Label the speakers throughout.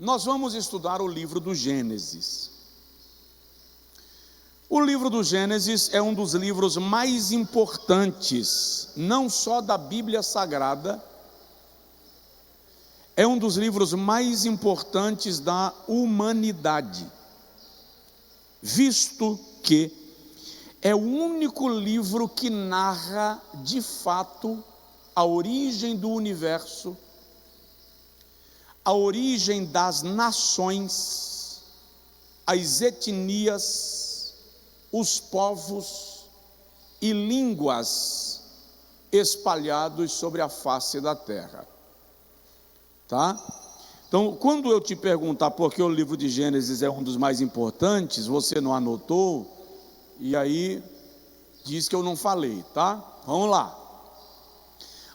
Speaker 1: nós vamos estudar o livro do Gênesis. O livro do Gênesis é um dos livros mais importantes, não só da Bíblia Sagrada, é um dos livros mais importantes da humanidade, visto que é o único livro que narra de fato a origem do universo, a origem das nações, as etnias, os povos e línguas espalhados sobre a face da terra. Tá? Então, quando eu te perguntar por que o livro de Gênesis é um dos mais importantes, você não anotou, e aí diz que eu não falei, tá? Vamos lá.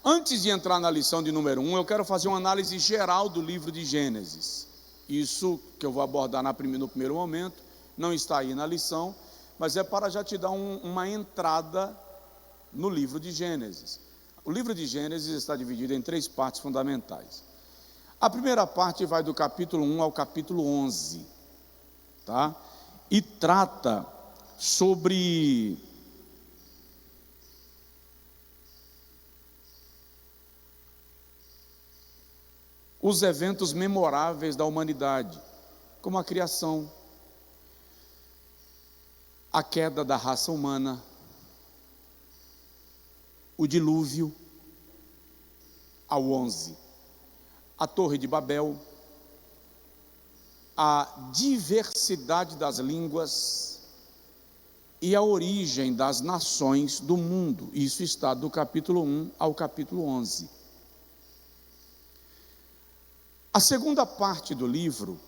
Speaker 1: Antes de entrar na lição de número 1, eu quero fazer uma análise geral do livro de Gênesis. Isso que eu vou abordar no primeiro momento, não está aí na lição, mas é para já te dar uma entrada no livro de Gênesis. O livro de Gênesis está dividido em 3 partes fundamentais. A primeira parte vai do capítulo 1 ao capítulo 11, tá? E trata sobre os eventos memoráveis da humanidade, como a criação, a queda da raça humana, o dilúvio, ao 11, a Torre de Babel, a diversidade das línguas e a origem das nações do mundo. Isso está do capítulo 1 ao capítulo 11. A segunda parte do livro,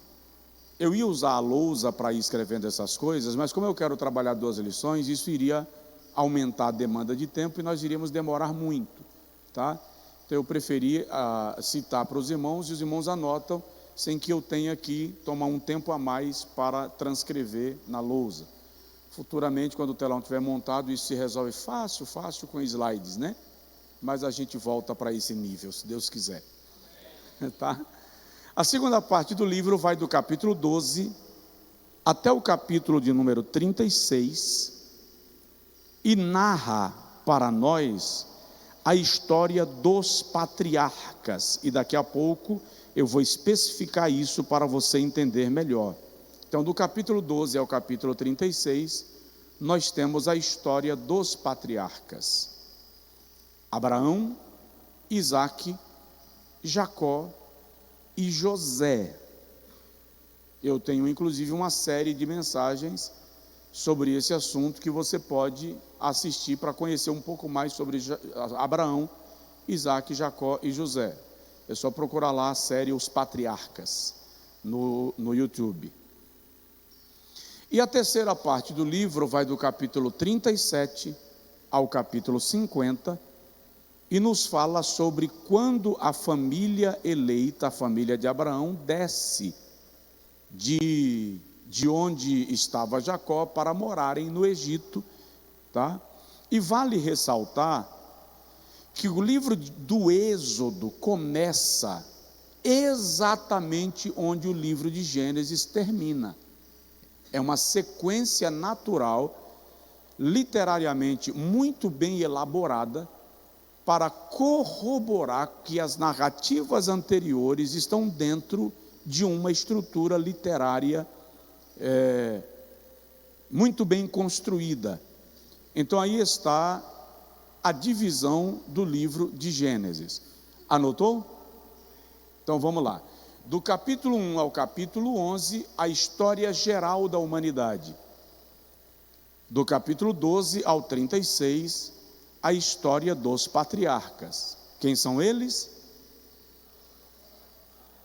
Speaker 1: eu ia usar a lousa para ir escrevendo essas coisas, mas como eu quero trabalhar 2 lições, isso iria aumentar a demanda de tempo e nós iríamos demorar muito, tá? Então eu preferi citar para os irmãos, e os irmãos anotam, sem que eu tenha que tomar um tempo a mais para transcrever na lousa. Futuramente, quando o telão estiver montado, isso se resolve fácil com slides, né? Mas a gente volta para esse nível, se Deus quiser. Tá? A segunda parte do livro vai do capítulo 12 até o capítulo de número 36 e narra para nós a história dos patriarcas, e daqui a pouco eu vou especificar isso para você entender melhor. Então, do capítulo 12 ao capítulo 36, nós temos a história dos patriarcas: Abraão, Isaque, Jacó e José. Eu tenho inclusive uma série de mensagens sobre esse assunto que você pode assistir para conhecer um pouco mais sobre Abraão, Isaque, Jacó e José. É só procurar lá a série Os Patriarcas no YouTube. E a terceira parte do livro vai do capítulo 37 ao capítulo 50 e nos fala sobre quando a família eleita, a família de Abraão, desce de onde estava Jacó para morarem no Egito, tá? E vale ressaltar que o livro do Êxodo começa exatamente onde o livro de Gênesis termina. É uma sequência natural, literariamente muito bem elaborada, para corroborar que as narrativas anteriores estão dentro de uma estrutura literária muito bem construída. Então aí está a divisão do livro de Gênesis. Anotou? Então vamos lá. Do capítulo 1 ao capítulo 11, a história geral da humanidade. Do capítulo 12 ao 36, a história dos patriarcas. Quem são eles?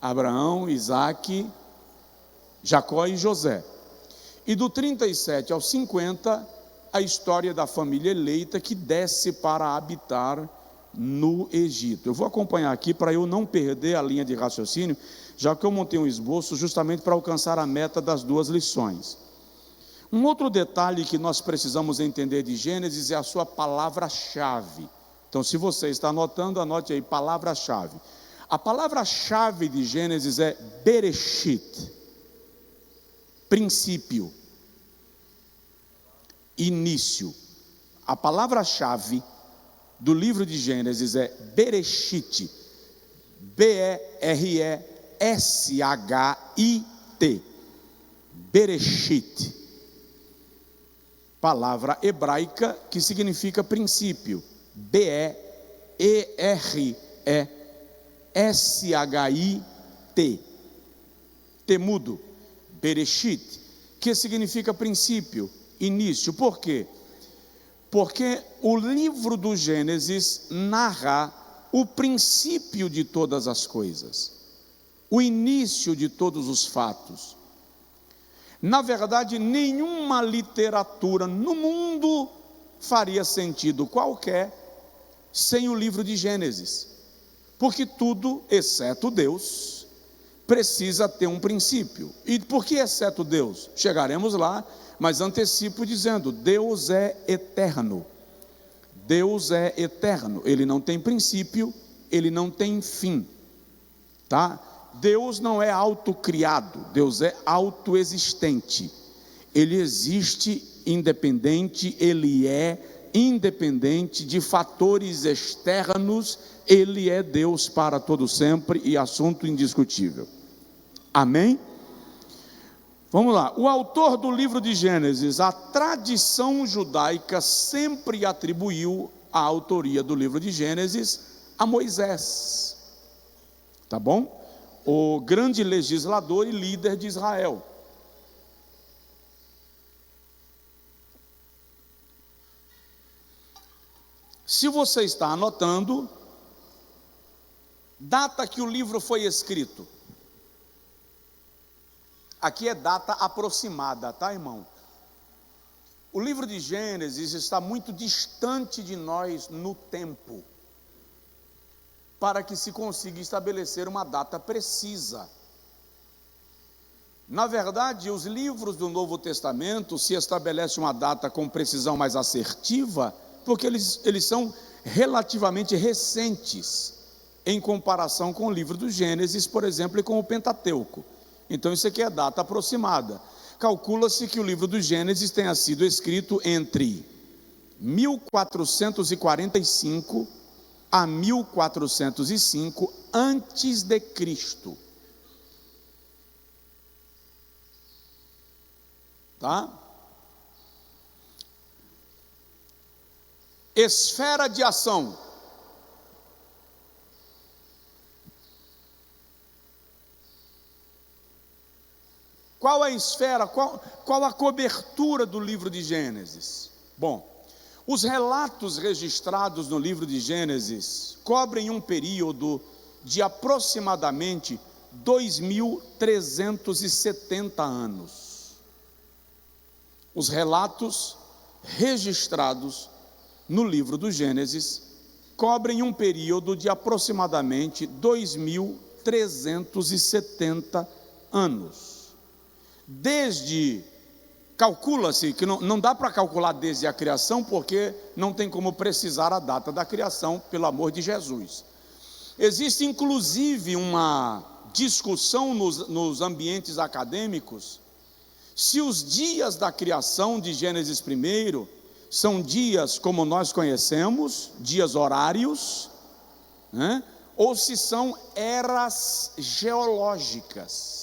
Speaker 1: Abraão, Isaque, Jacó e José. E do 37 ao 50, a história da família eleita que desce para habitar no Egito. Eu vou acompanhar aqui para eu não perder a linha de raciocínio, já que eu montei um esboço justamente para alcançar a meta das 2 lições. Um outro detalhe que nós precisamos entender de Gênesis é a sua palavra-chave. Então, se você está anotando, anote aí, palavra-chave. A palavra-chave de Gênesis é Bereshit, princípio, início. A palavra-chave do livro de Gênesis é Bereshit, B-E-R-E-S-H-I-T, Bereshit, palavra hebraica que significa princípio, B-E-R-E-S-H-I-T, temudo, Bereshit, que significa princípio, início. Por quê? Porque o livro do Gênesis narra o princípio de todas as coisas, o início de todos os fatos. Na verdade, nenhuma literatura no mundo faria sentido qualquer sem o livro de Gênesis, porque tudo, exceto Deus, precisa ter um princípio. E por que exceto Deus? Chegaremos lá, mas antecipo dizendo: Deus é eterno. Deus é eterno, Ele não tem princípio, Ele não tem fim, tá? Deus não é autocriado, Deus é autoexistente. Ele existe independente, Ele é independente de fatores externos, Ele é Deus para todo sempre e assunto indiscutível. Amém? Vamos lá, o autor do livro de Gênesis, a tradição judaica sempre atribuiu a autoria do livro de Gênesis a Moisés, tá bom? O grande legislador e líder de Israel. Se você está anotando, data que o livro foi escrito. Aqui é data aproximada, tá, irmão? O livro de Gênesis está muito distante de nós no tempo, para que se consiga estabelecer uma data precisa. Na verdade, os livros do Novo Testamento se estabelece uma data com precisão mais assertiva, porque eles são relativamente recentes, em comparação com o livro do Gênesis, por exemplo, e com o Pentateuco. Então isso aqui é data aproximada. Calcula-se que o livro do Gênesis tenha sido escrito entre 1445 a 1405 antes de Cristo. Tá? Esfera de ação. Qual a esfera, qual a cobertura do livro de Gênesis? Bom, os relatos registrados no livro de Gênesis cobrem um período de aproximadamente 2.370 anos. Os relatos registrados no livro do Gênesis cobrem um período de aproximadamente 2.370 anos. Calcula-se que não dá para calcular desde a criação, porque não tem como precisar a data da criação, pelo amor de Jesus. Existe inclusive uma discussão nos ambientes acadêmicos, se os dias da criação de Gênesis 1 são dias como nós conhecemos, dias horários, né? Ou se são eras geológicas.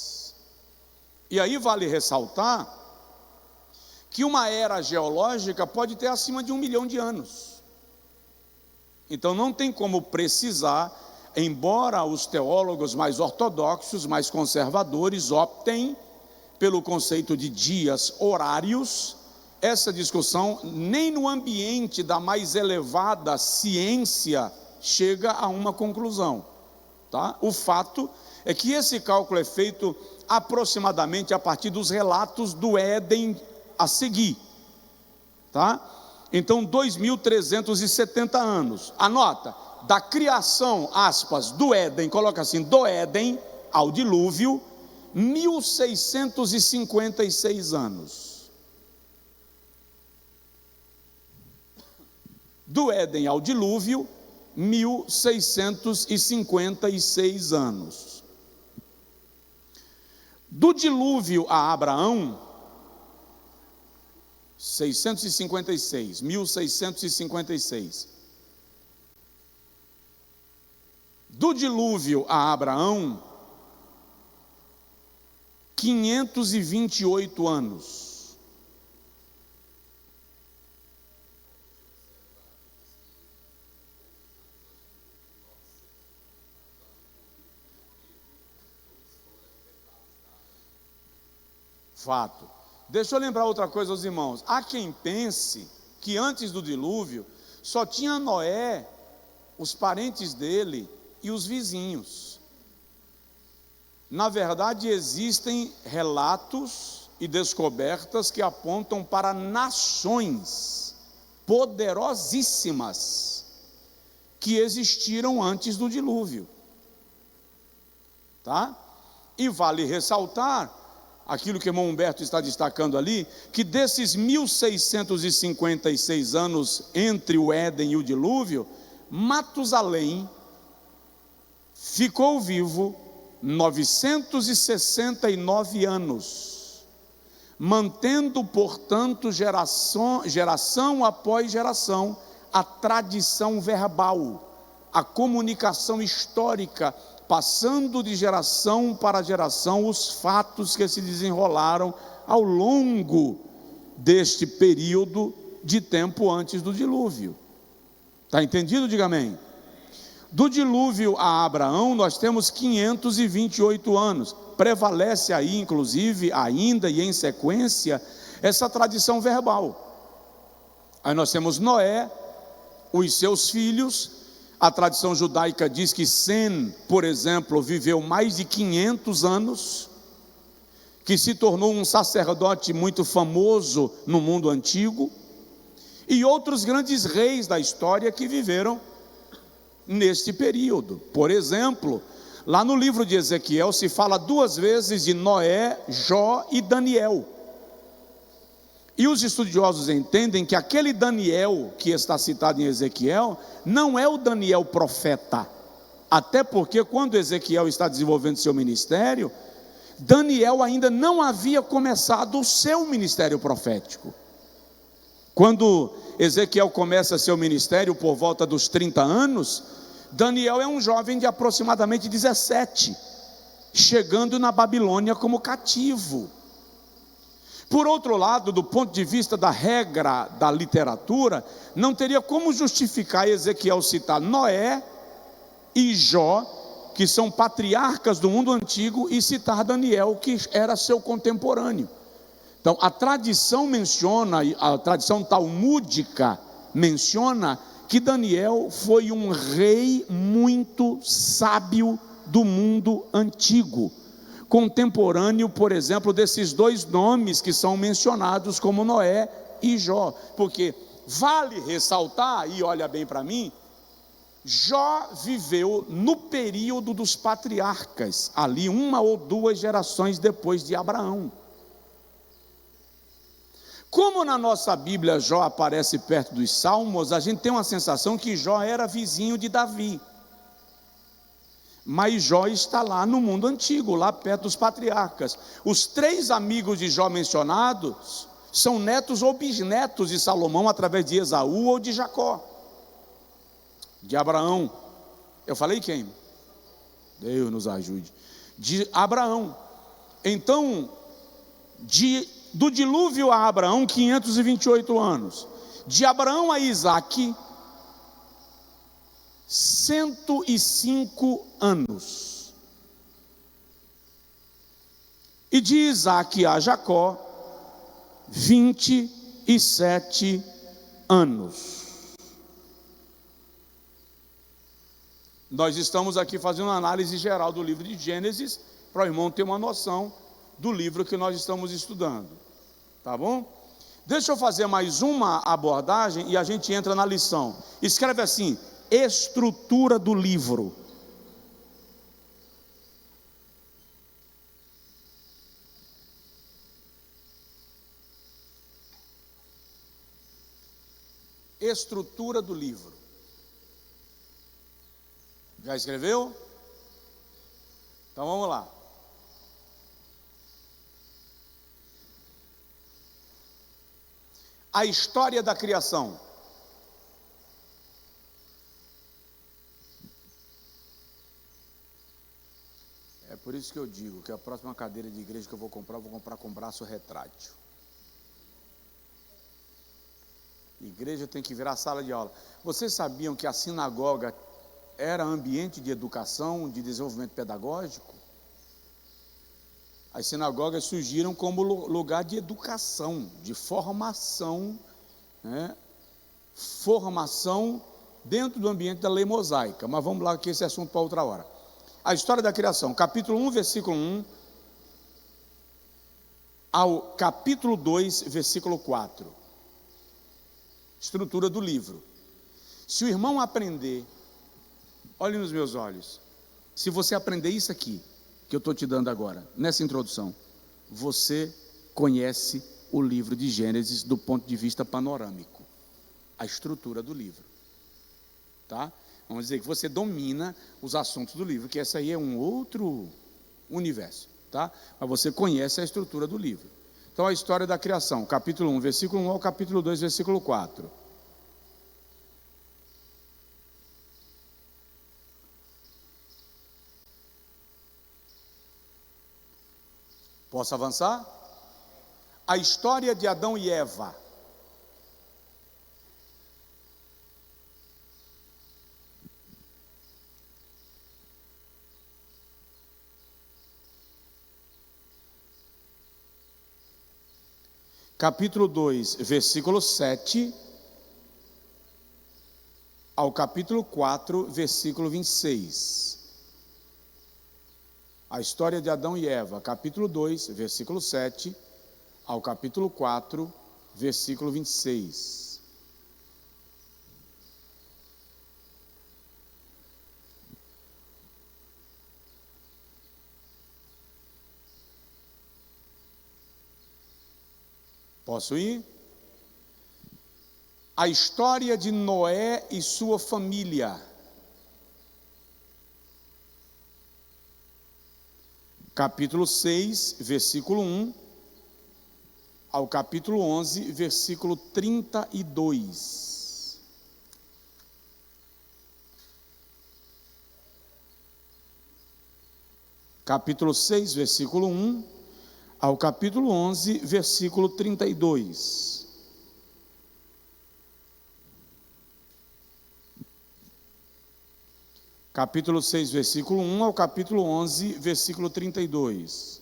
Speaker 1: E aí vale ressaltar que uma era geológica pode ter acima de 1 milhão de anos. Então não tem como precisar, embora os teólogos mais ortodoxos, mais conservadores, optem pelo conceito de dias horários, essa discussão nem no ambiente da mais elevada ciência chega a uma conclusão, tá? O fato é que esse cálculo é feito aproximadamente a partir dos relatos do Éden a seguir, tá? Então 2.370 anos, anota, da criação, aspas, do Éden, coloca assim, do Éden ao dilúvio, 1.656 anos. Do Éden ao dilúvio, 1656 anos. Do dilúvio a Abraão, 1656. Do dilúvio a Abraão, 528 anos. Fato. Deixa eu lembrar outra coisa aos irmãos. Há quem pense que antes do dilúvio só tinha Noé, os parentes dele e os vizinhos. Na verdade, existem relatos e descobertas que apontam para nações poderosíssimas que existiram antes do dilúvio. Tá? E vale ressaltar aquilo que o irmão Humberto está destacando ali, que desses 1656 anos entre o Éden e o dilúvio, Matusalém ficou vivo 969 anos, mantendo, portanto, geração após geração, a tradição verbal, a comunicação histórica, passando de geração para geração os fatos que se desenrolaram ao longo deste período de tempo antes do dilúvio. Está entendido? Diga amém. Do dilúvio a Abraão, nós temos 528 anos. Prevalece aí, inclusive, ainda e em sequência, essa tradição verbal. Aí nós temos Noé, os seus filhos. A tradição judaica diz que Sem, por exemplo, viveu mais de 500 anos, que se tornou um sacerdote muito famoso no mundo antigo, e outros grandes reis da história que viveram neste período. Por exemplo, lá no livro de Ezequiel se fala 2 vezes de Noé, Jó e Daniel. E os estudiosos entendem que aquele Daniel que está citado em Ezequiel não é o Daniel profeta, até porque quando Ezequiel está desenvolvendo seu ministério, Daniel ainda não havia começado o seu ministério profético. Quando Ezequiel começa seu ministério por volta dos 30 anos, Daniel é um jovem de aproximadamente 17, chegando na Babilônia como cativo. Por outro lado, do ponto de vista da regra da literatura, não teria como justificar Ezequiel citar Noé e Jó, que são patriarcas do mundo antigo, e citar Daniel, que era seu contemporâneo. Então, a tradição menciona, a tradição talmúdica menciona que Daniel foi um rei muito sábio do mundo antigo, contemporâneo, por exemplo, desses 2 nomes que são mencionados como Noé e Jó, porque vale ressaltar, e olha bem para mim, Jó viveu no período dos patriarcas, ali 1 ou 2 gerações depois de Abraão. Como na nossa Bíblia Jó aparece perto dos Salmos, a gente tem uma sensação que Jó era vizinho de Davi. Mas Jó está lá no mundo antigo, lá perto dos patriarcas. Os 3 amigos de Jó mencionados são netos ou bisnetos de Salomão através de Esaú ou de Jacó. De Abraão. Eu falei quem? Deus nos ajude. De Abraão. Então, do dilúvio a Abraão, 528 anos. De Abraão a Isaque, 105 anos. E de Isaque a Jacó, 27 anos. Nós estamos aqui fazendo uma análise geral do livro de Gênesis, para o irmão ter uma noção do livro que nós estamos estudando. Tá bom? Deixa eu fazer mais uma abordagem e a gente entra na lição. Escreve assim: estrutura do livro. Estrutura do livro. Já escreveu? Então vamos lá. A história da criação. É por isso que eu digo que a próxima cadeira de igreja que eu vou comprar com braço retrátil. Igreja tem que virar sala de aula. Vocês sabiam que a sinagoga era ambiente de educação, de desenvolvimento pedagógico? As sinagogas surgiram como lugar de educação, de formação, né? Formação dentro do ambiente da lei mosaica. Mas vamos lá, que esse é assunto para outra hora. A história da criação, capítulo 1, versículo 1, ao capítulo 2, versículo 4. Estrutura do livro. Se o irmão aprender, olhe nos meus olhos, se você aprender isso aqui, que eu estou te dando agora, nessa introdução, você conhece o livro de Gênesis do ponto de vista panorâmico, a estrutura do livro, tá? Vamos dizer que você domina os assuntos do livro, que essa aí é um outro universo, tá? Mas você conhece a estrutura do livro. Então, a história da criação, capítulo 1, versículo 1 ao capítulo 2, versículo 4. Posso avançar? A história de Adão e Eva. Capítulo 2, versículo 7 ao capítulo 4, versículo 26. A história de Adão e Eva, capítulo 2, versículo 7 ao capítulo 4, versículo 26. Posso ir? A história de Noé e sua família. Capítulo 6, versículo 1 ao capítulo 11, versículo 32. Capítulo 6, versículo 1 ao capítulo 11, versículo 32. Capítulo 6, versículo 1 ao capítulo 11, versículo 32.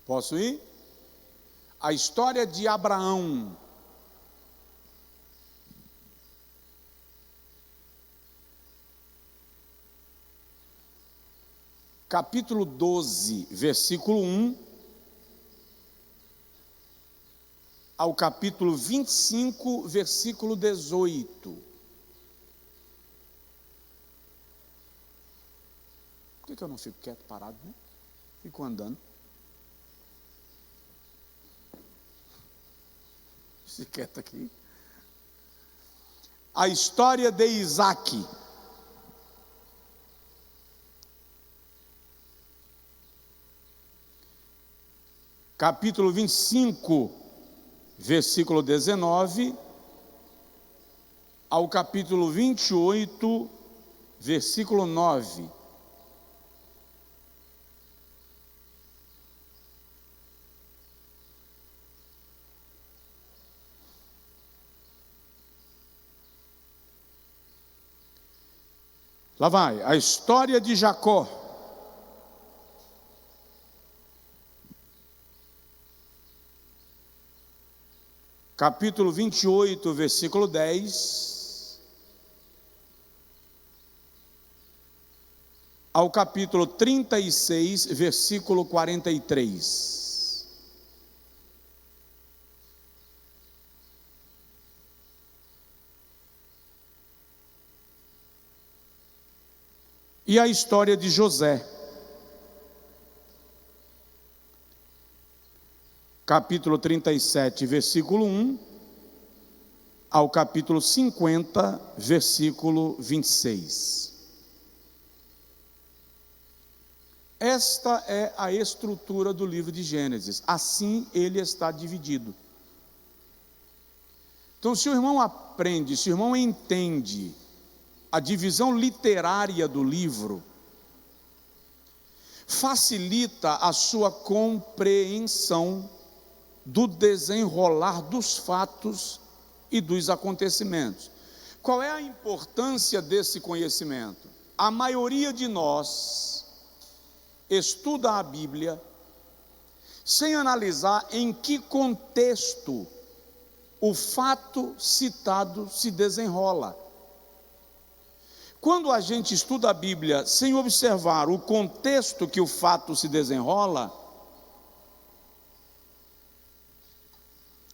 Speaker 1: Posso ir? A história de Abraão. Capítulo 12, versículo 1 ao capítulo 25, versículo 18. Por que eu não fico quieto, parado, né? Fico andando. Fique quieto aqui. A história de Isaac. Capítulo 25, versículo 19, ao capítulo 28, versículo 9. Lá vai, a história de Jacó. Capítulo 28, versículo 10, ao capítulo 36, versículo 43. E a história de José. Capítulo 37, versículo 1, ao capítulo 50, versículo 26. Esta é a estrutura do livro de Gênesis, assim ele está dividido. Então, se o irmão aprende, se o irmão entende a divisão literária do livro, facilita a sua compreensão do desenrolar dos fatos e dos acontecimentos. Qual é a importância desse conhecimento? A maioria de nós estuda a Bíblia sem analisar em que contexto o fato citado se desenrola. Quando a gente estuda a Bíblia sem observar o contexto que o fato se desenrola,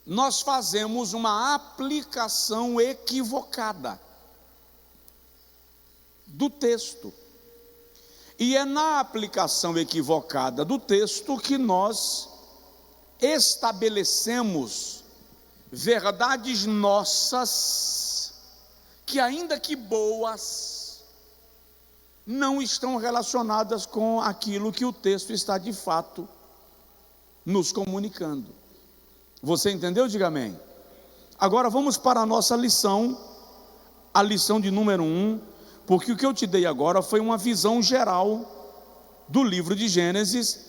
Speaker 1: nós fazemos uma aplicação equivocada do texto. E é na aplicação equivocada do texto que nós estabelecemos verdades nossas, que ainda que boas, não estão relacionadas com aquilo que o texto está de fato nos comunicando. Você entendeu? Diga amém. Agora vamos para a nossa lição, a lição de número 1, porque o que eu te dei agora foi uma visão geral do livro de Gênesis.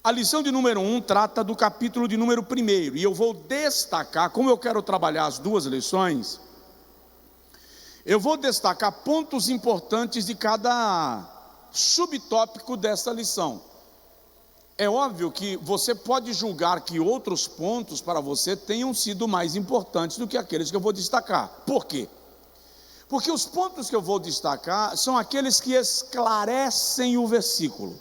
Speaker 1: A lição de número 1 trata do capítulo de número 1, e eu vou destacar, como eu quero trabalhar as duas lições, eu vou destacar pontos importantes de cada subtópico dessa lição. É óbvio que você pode julgar que outros pontos para você tenham sido mais importantes do que aqueles que eu vou destacar. Por quê? Porque os pontos que eu vou destacar são aqueles que esclarecem o versículo.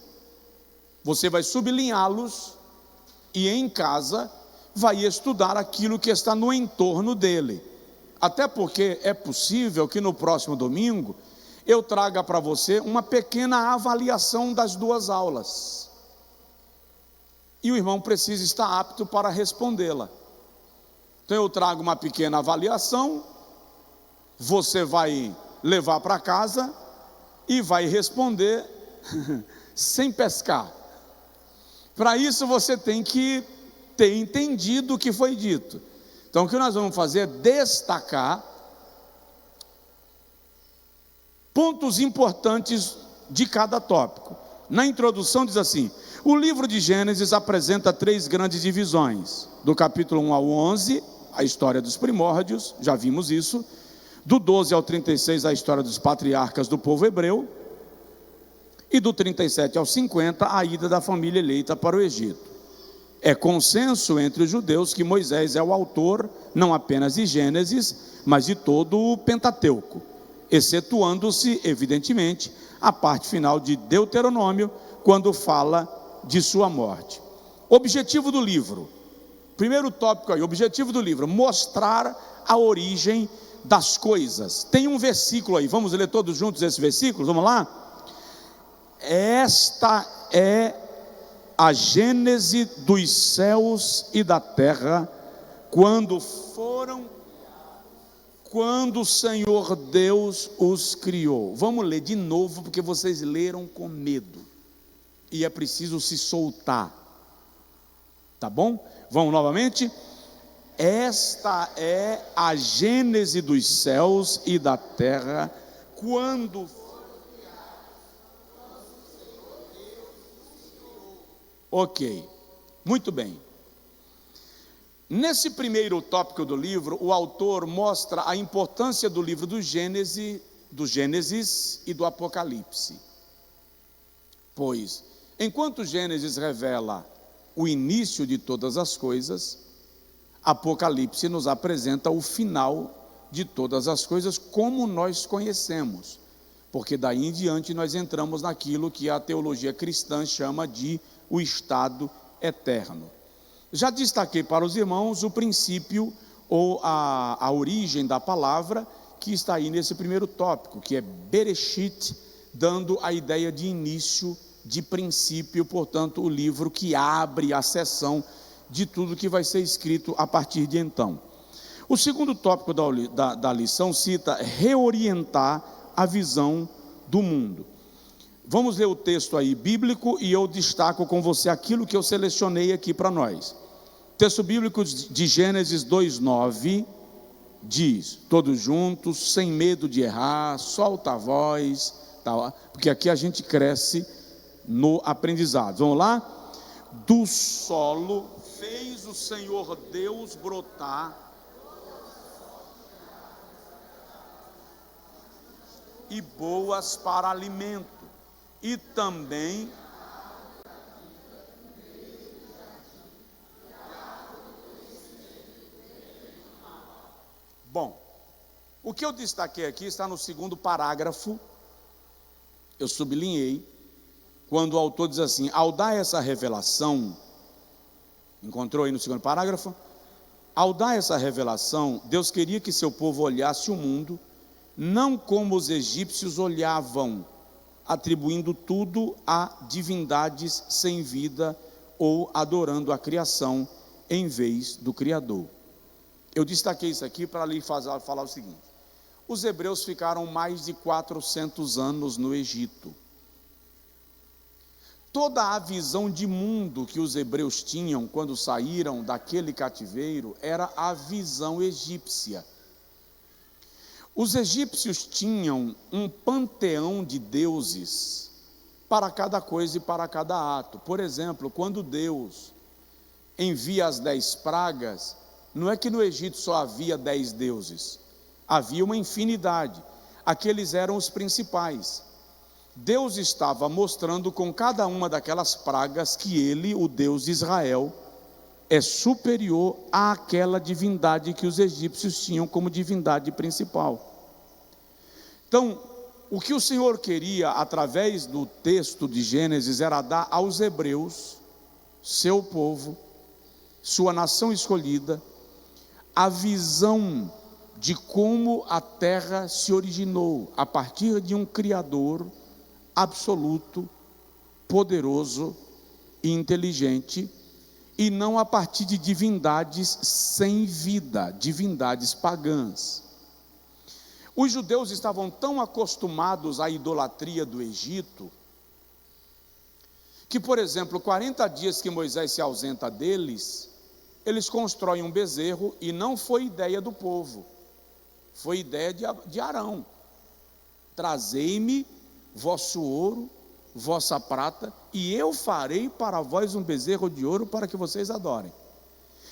Speaker 1: Você vai sublinhá-los e em casa vai estudar aquilo que está no entorno dele. Até porque é possível que no próximo domingo eu traga para você uma pequena avaliação das duas aulas. E o irmão precisa estar apto para respondê-la. Então eu trago uma pequena avaliação, você vai levar para casa e vai responder sem pescar. Para isso você tem que ter entendido o que foi dito. Então o que nós vamos fazer é destacar pontos importantes de cada tópico. Na introdução diz assim: o livro de Gênesis apresenta 3 grandes divisões. Do capítulo 1 ao 11, a história dos primórdios, já vimos isso. Do 12 ao 36, a história dos patriarcas do povo hebreu. E do 37 ao 50, a ida da família eleita para o Egito. É consenso entre os judeus que Moisés é o autor, não apenas de Gênesis, mas de todo o Pentateuco, excetuando-se, evidentemente, a parte final de Deuteronômio, quando fala de sua morte. Objetivo do livro, primeiro tópico aí, objetivo do livro: mostrar a origem das coisas. Tem um versículo aí, vamos ler todos juntos esse versículo, vamos lá? Esta é a gênese dos céus e da terra, quando o Senhor Deus os criou. Vamos ler de novo, porque vocês leram com medo, e é preciso se soltar, tá bom? Vamos novamente? Esta é a gênese dos céus e da terra, quando Ok, muito bem. Nesse primeiro tópico do livro, o autor mostra a importância do livro do Gênesis e do Apocalipse. Pois, enquanto Gênesis revela o início de todas as coisas, Apocalipse nos apresenta o final de todas as coisas como nós conhecemos. Porque daí em diante nós entramos naquilo que a teologia cristã chama de o estado eterno. Já destaquei para os irmãos o princípio ou a origem da palavra que está aí nesse primeiro tópico, que é Bereshit, dando a ideia de início, de princípio, portanto o livro que abre a seção de tudo que vai ser escrito a partir de então. O segundo tópico da lição cita reorientar a visão do mundo. Vamos ler o texto aí bíblico e eu destaco com você aquilo que eu selecionei aqui para nós. Texto bíblico de Gênesis 2:9 diz, todos juntos, sem medo de errar, solta a voz, tá? Porque aqui a gente cresce no aprendizado. Vamos lá? Do solo fez o Senhor Deus brotar e boas para alimento, e também bom, o que eu destaquei aqui está no segundo parágrafo, eu sublinhei, quando o autor diz assim, ao dar essa revelação, encontrou aí no segundo parágrafo? Ao dar essa revelação, Deus queria que seu povo olhasse o mundo, não como os egípcios olhavam, atribuindo tudo a divindades sem vida ou adorando a criação em vez do Criador. Eu destaquei isso aqui para lhe falar o seguinte: os hebreus ficaram mais de 400 anos no Egito. Toda a visão de mundo que os hebreus tinham quando saíram daquele cativeiro era a visão egípcia. Os egípcios tinham um panteão de deuses para cada coisa e para cada ato. Por exemplo, quando Deus envia as 10 pragas, não é que no Egito só havia 10 deuses, havia uma infinidade, aqueles eram os principais. Deus estava mostrando com cada uma daquelas pragas que ele, o Deus de Israel, é superior àquela divindade que os egípcios tinham como divindade principal. Então, o que o Senhor queria através do texto de Gênesis era dar aos hebreus, seu povo, sua nação escolhida, a visão de como a terra se originou a partir de um Criador absoluto, poderoso e inteligente, e não a partir de divindades sem vida, divindades pagãs. Os judeus estavam tão acostumados à idolatria do Egito, que, por exemplo, 40 dias que Moisés se ausenta deles, eles constroem um bezerro, e não foi ideia do povo, foi ideia de Arão. Trazei-me vosso ouro, vossa prata, e eu farei para vós um bezerro de ouro para que vocês adorem.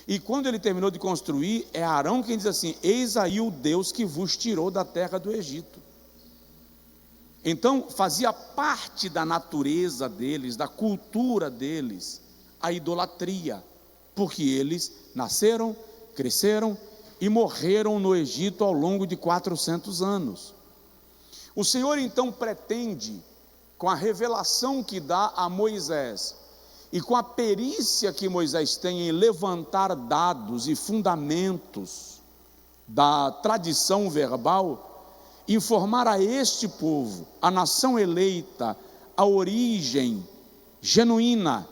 Speaker 1: E quando ele terminou de construir, é Arão quem diz assim: eis aí o Deus que vos tirou da terra do Egito. Então fazia parte da natureza deles, da cultura deles, a idolatria, porque eles nasceram, cresceram e morreram no Egito ao longo de 400 anos. O Senhor então pretende, com a revelação que dá a Moisés, e com a perícia que Moisés tem em levantar dados e fundamentos da tradição verbal, informar a este povo, a nação eleita, a origem genuína,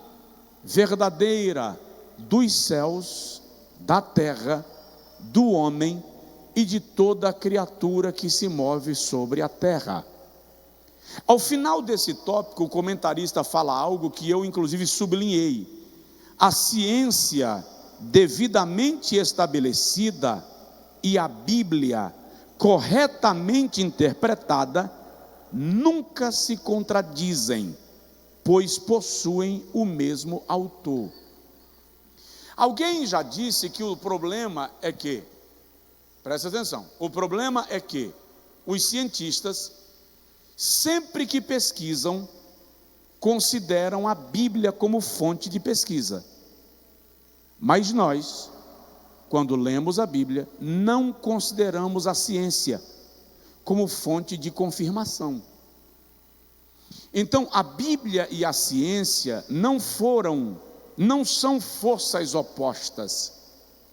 Speaker 1: verdadeira dos céus, da terra, do homem e de toda criatura que se move sobre a terra. Ao final desse tópico, o comentarista fala algo que eu inclusive sublinhei: a ciência devidamente estabelecida e a Bíblia corretamente interpretada nunca se contradizem, pois possuem o mesmo autor. Alguém já disse que o problema é que, presta atenção, o problema é que os cientistas, sempre que pesquisam, consideram a Bíblia como fonte de pesquisa. Mas nós, quando lemos a Bíblia, não consideramos a ciência como fonte de confirmação. Então, a Bíblia e a ciência não são forças opostas,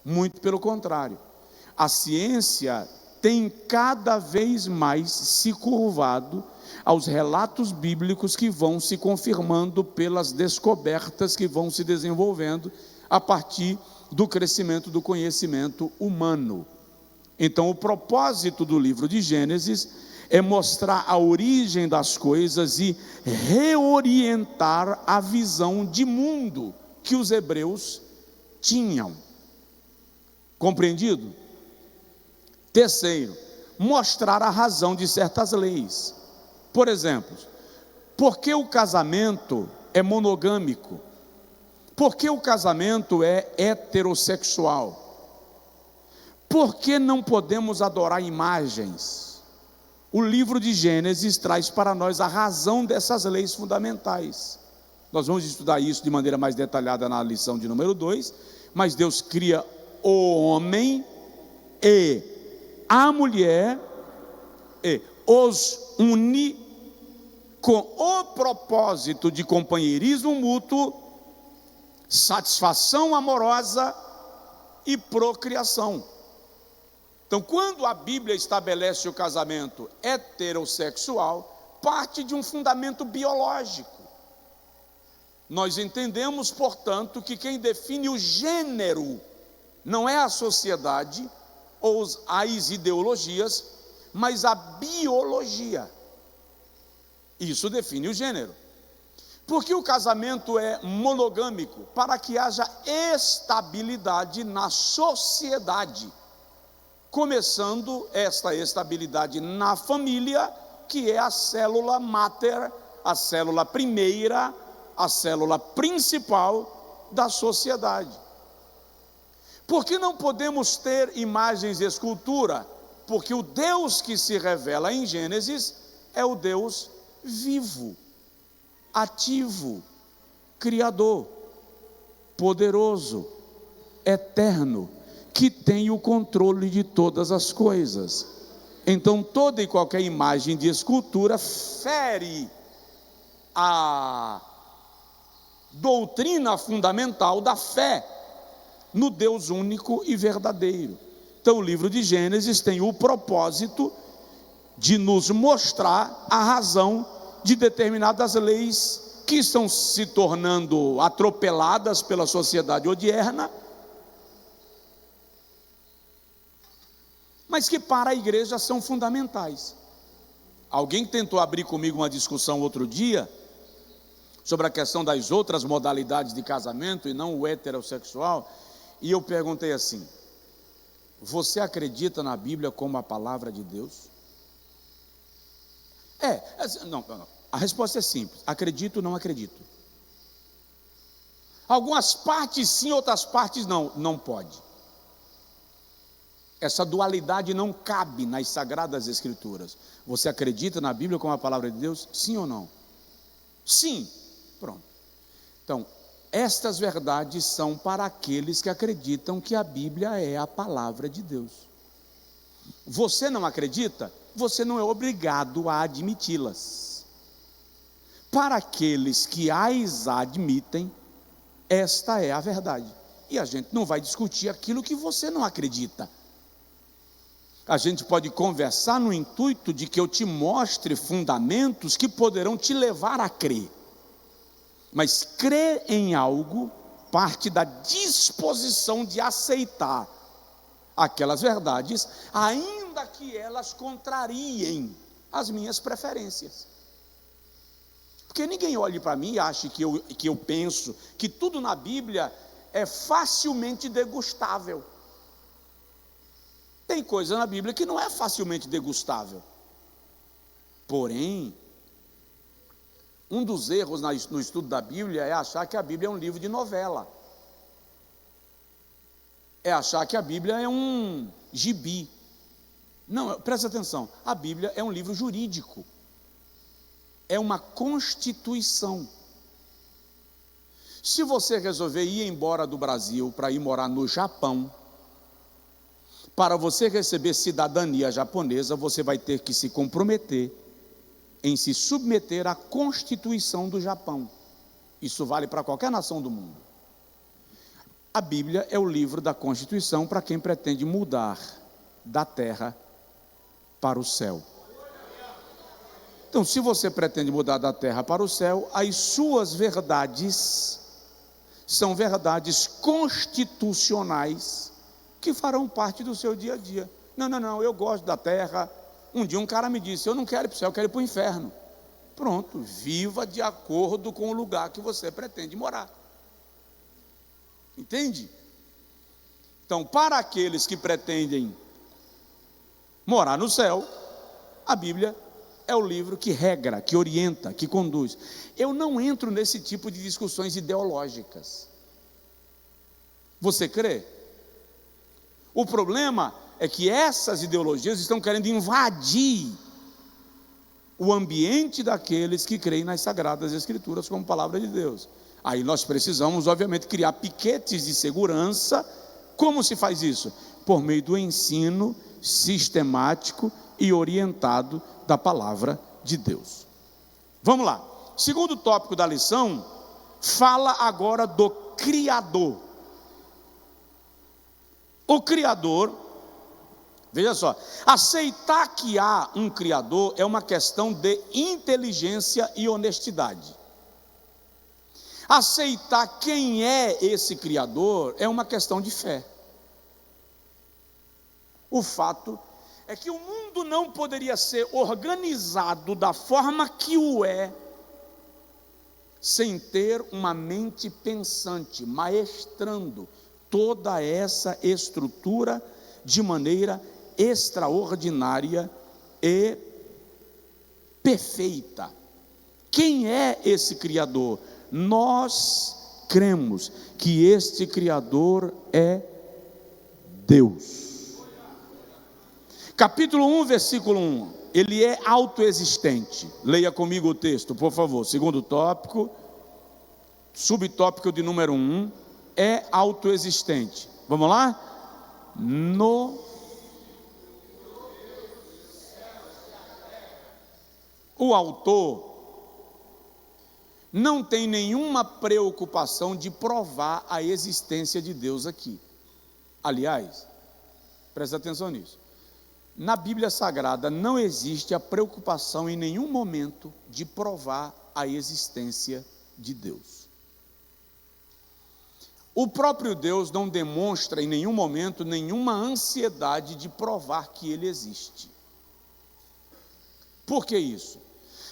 Speaker 1: muito pelo contrário. A ciência tem cada vez mais se curvado aos relatos bíblicos que vão se confirmando pelas descobertas que vão se desenvolvendo a partir do crescimento do conhecimento humano. Então, o propósito do livro de Gênesis é mostrar a origem das coisas e reorientar a visão de mundo que os hebreus tinham. Compreendido? Terceiro, mostrar a razão de certas leis. Por exemplo, por que o casamento é monogâmico? Por que o casamento é heterossexual? Por que não podemos adorar imagens? O livro de Gênesis traz para nós a razão dessas leis fundamentais. Nós vamos estudar isso de maneira mais detalhada na lição de número 2, mas Deus cria o homem e a mulher e os une com o propósito de companheirismo mútuo, satisfação amorosa e procriação. Então, quando a Bíblia estabelece o casamento heterossexual, parte de um fundamento biológico. Nós entendemos, portanto, que quem define o gênero não é a sociedade ou as ideologias, mas a biologia. Isso define o gênero. Porque o casamento é monogâmico? Para que haja estabilidade na sociedade. Começando esta estabilidade na família, que é a célula máter, a célula primeira, a célula principal da sociedade. Por que não podemos ter imagens e escultura? Porque o Deus que se revela em Gênesis é o Deus vivo, ativo, criador, poderoso, eterno, que tem o controle de todas as coisas. Então, toda e qualquer imagem de escultura fere a doutrina fundamental da fé no Deus único e verdadeiro. Então, o livro de Gênesis tem o propósito de nos mostrar a razão de determinadas leis que estão se tornando atropeladas pela sociedade odierna, mas que para a igreja são fundamentais. Alguém tentou abrir comigo uma discussão outro dia sobre a questão das outras modalidades de casamento e não o heterossexual, e eu perguntei assim: você acredita na Bíblia como a palavra de Deus? Não. A resposta é simples: acredito ou não acredito. Algumas partes sim, outras partes não pode. Essa dualidade não cabe nas Sagradas Escrituras. Você acredita na Bíblia como a palavra de Deus? Sim ou não? Sim. Pronto. Então, estas verdades são para aqueles que acreditam que a Bíblia é a palavra de Deus. Você não acredita? Você não é obrigado a admiti-las. Para aqueles que as admitem, esta é a verdade. E a gente não vai discutir aquilo que você não acredita. A gente pode conversar no intuito de que eu te mostre fundamentos que poderão te levar a crer. Mas crer em algo parte da disposição de aceitar aquelas verdades, ainda que elas contrariem as minhas preferências. Porque ninguém olhe para mim e ache que eu penso que tudo na Bíblia é facilmente degustável. Tem coisa na Bíblia que não é facilmente degustável. Porém, um dos erros no estudo da Bíblia é achar que a Bíblia é um livro de novela. É achar que a Bíblia é um gibi. Não, presta atenção, a Bíblia é um livro jurídico. É uma constituição. Se você resolver ir embora do Brasil para ir morar no Japão, para você receber cidadania japonesa, você vai ter que se comprometer em se submeter à Constituição do Japão. Isso vale para qualquer nação do mundo. A Bíblia é o livro da Constituição para quem pretende mudar da terra para o céu. Então, se você pretende mudar da terra para o céu, as suas verdades são verdades constitucionais que farão parte do seu dia a dia. Não, eu gosto da terra. Um dia um cara me disse: eu não quero ir para o céu, eu quero ir para o inferno. Pronto, viva de acordo com o lugar que você pretende morar. Entende? Então, para aqueles que pretendem morar no céu, a Bíblia é o livro que regra, que orienta, que conduz. Eu não entro nesse tipo de discussões ideológicas. Você crê? O problema é que essas ideologias estão querendo invadir o ambiente daqueles que creem nas Sagradas Escrituras como palavra de Deus. Aí nós precisamos, obviamente, criar piquetes de segurança. Como se faz isso? Por meio do ensino sistemático e orientado da palavra de Deus. Vamos lá. Segundo tópico da lição, fala agora do Criador. O Criador, veja só, aceitar que há um Criador é uma questão de inteligência e honestidade. Aceitar quem é esse Criador é uma questão de fé. O fato é que o mundo não poderia ser organizado da forma que o é, sem ter uma mente pensante, maestrando toda essa estrutura de maneira extraordinária e perfeita. Quem é esse Criador? Nós cremos que este Criador é Deus. Capítulo 1, versículo 1, ele é autoexistente. Leia comigo o texto, por favor. Segundo tópico, subtópico de número 1, é autoexistente. Vamos lá? O autor não tem nenhuma preocupação de provar a existência de Deus aqui. Aliás, presta atenção nisso. Na Bíblia Sagrada não existe a preocupação em nenhum momento de provar a existência de Deus. O próprio Deus não demonstra em nenhum momento nenhuma ansiedade de provar que Ele existe. Por que isso?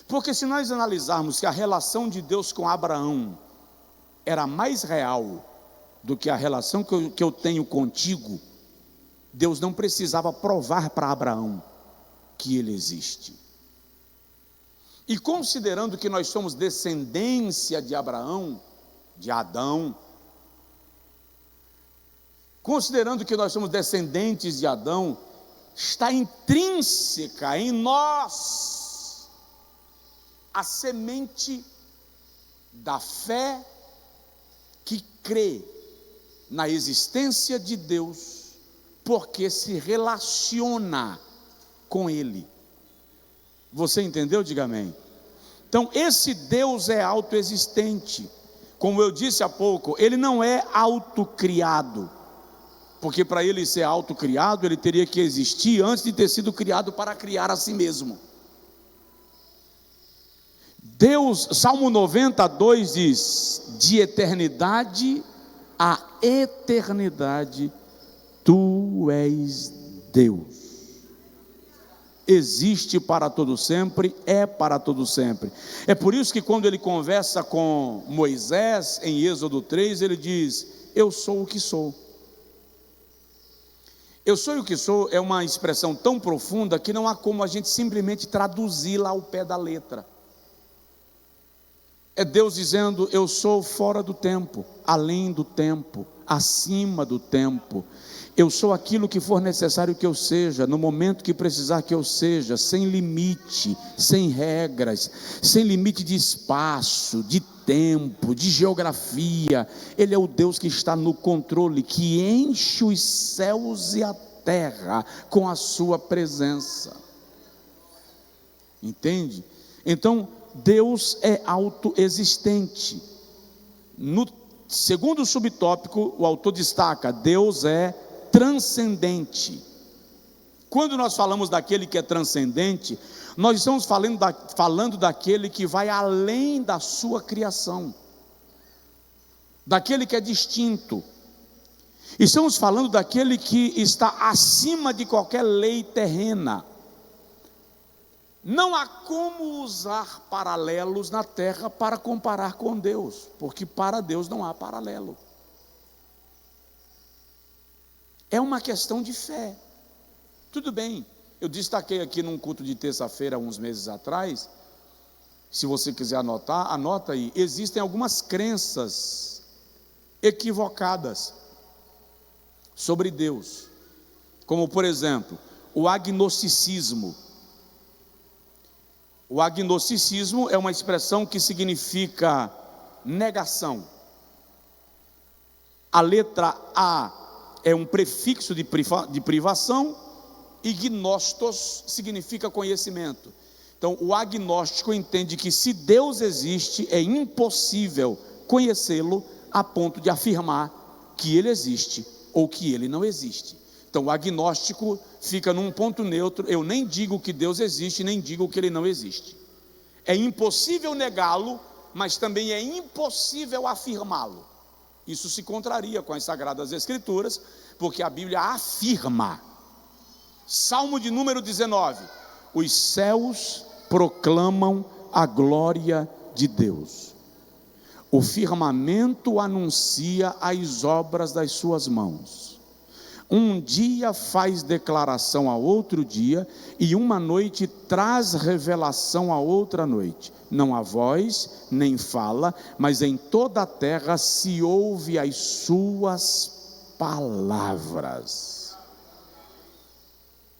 Speaker 1: Porque se nós analisarmos que a relação de Deus com Abraão era mais real do que a relação que eu tenho contigo, Deus não precisava provar para Abraão que Ele existe. E considerando que nós somos descendência de Abraão, de Adão, considerando que nós somos descendentes de Adão, está intrínseca em nós a semente da fé que crê na existência de Deus, porque se relaciona com Ele. Você entendeu? Diga amém. Então esse Deus é autoexistente. Como eu disse há pouco, Ele não é autocriado, porque para Ele ser autocriado, Ele teria que existir antes de ter sido criado para criar a si mesmo. Deus, Salmo 92 diz: de eternidade a eternidade, Tu és Deus. Existe para todo sempre, é para todo sempre. É por isso que quando ele conversa com Moisés, em Êxodo 3, ele diz: eu sou o que sou. Eu sou o que sou é uma expressão tão profunda que não há como a gente simplesmente traduzi-la ao pé da letra. É Deus dizendo: eu sou fora do tempo, além do tempo, acima do tempo. Eu sou aquilo que for necessário que eu seja, no momento que precisar que eu seja, sem limite, sem regras, sem limite de espaço, de tempo, de geografia. Ele é o Deus que está no controle, que enche os céus e a terra com a sua presença. Entende? Então, Deus é autoexistente. No segundo subtópico, o autor destaca: Deus é transcendente. Quando nós falamos daquele que é transcendente, nós estamos falando daquele que vai além da sua criação. daquele que é distinto. Estamos falando daquele que está acima de qualquer lei terrena. Não há como usar paralelos na terra para comparar com Deus, porque para Deus não há paralelo. É uma questão de fé. Tudo bem, eu destaquei aqui num culto de terça-feira, uns meses atrás, se você quiser anotar, anota aí, existem algumas crenças equivocadas sobre Deus, como por exemplo, o agnosticismo. O agnosticismo é uma expressão que significa negação. A letra A é um prefixo de privação, e gnostos significa conhecimento. Então, o agnóstico entende que se Deus existe, é impossível conhecê-lo a ponto de afirmar que ele existe ou que ele não existe. Então, o agnóstico fica num ponto neutro. Eu nem digo que Deus existe, nem digo que ele não existe. É impossível negá-lo, mas também é impossível afirmá-lo. Isso se contraria com as Sagradas Escrituras, porque a Bíblia afirma. Salmo de número 19: os céus proclamam a glória de Deus, o firmamento anuncia as obras das suas mãos. Um dia faz declaração a outro dia, e uma noite traz revelação a outra noite. Não há voz, nem fala, mas em toda a terra se ouve as suas palavras.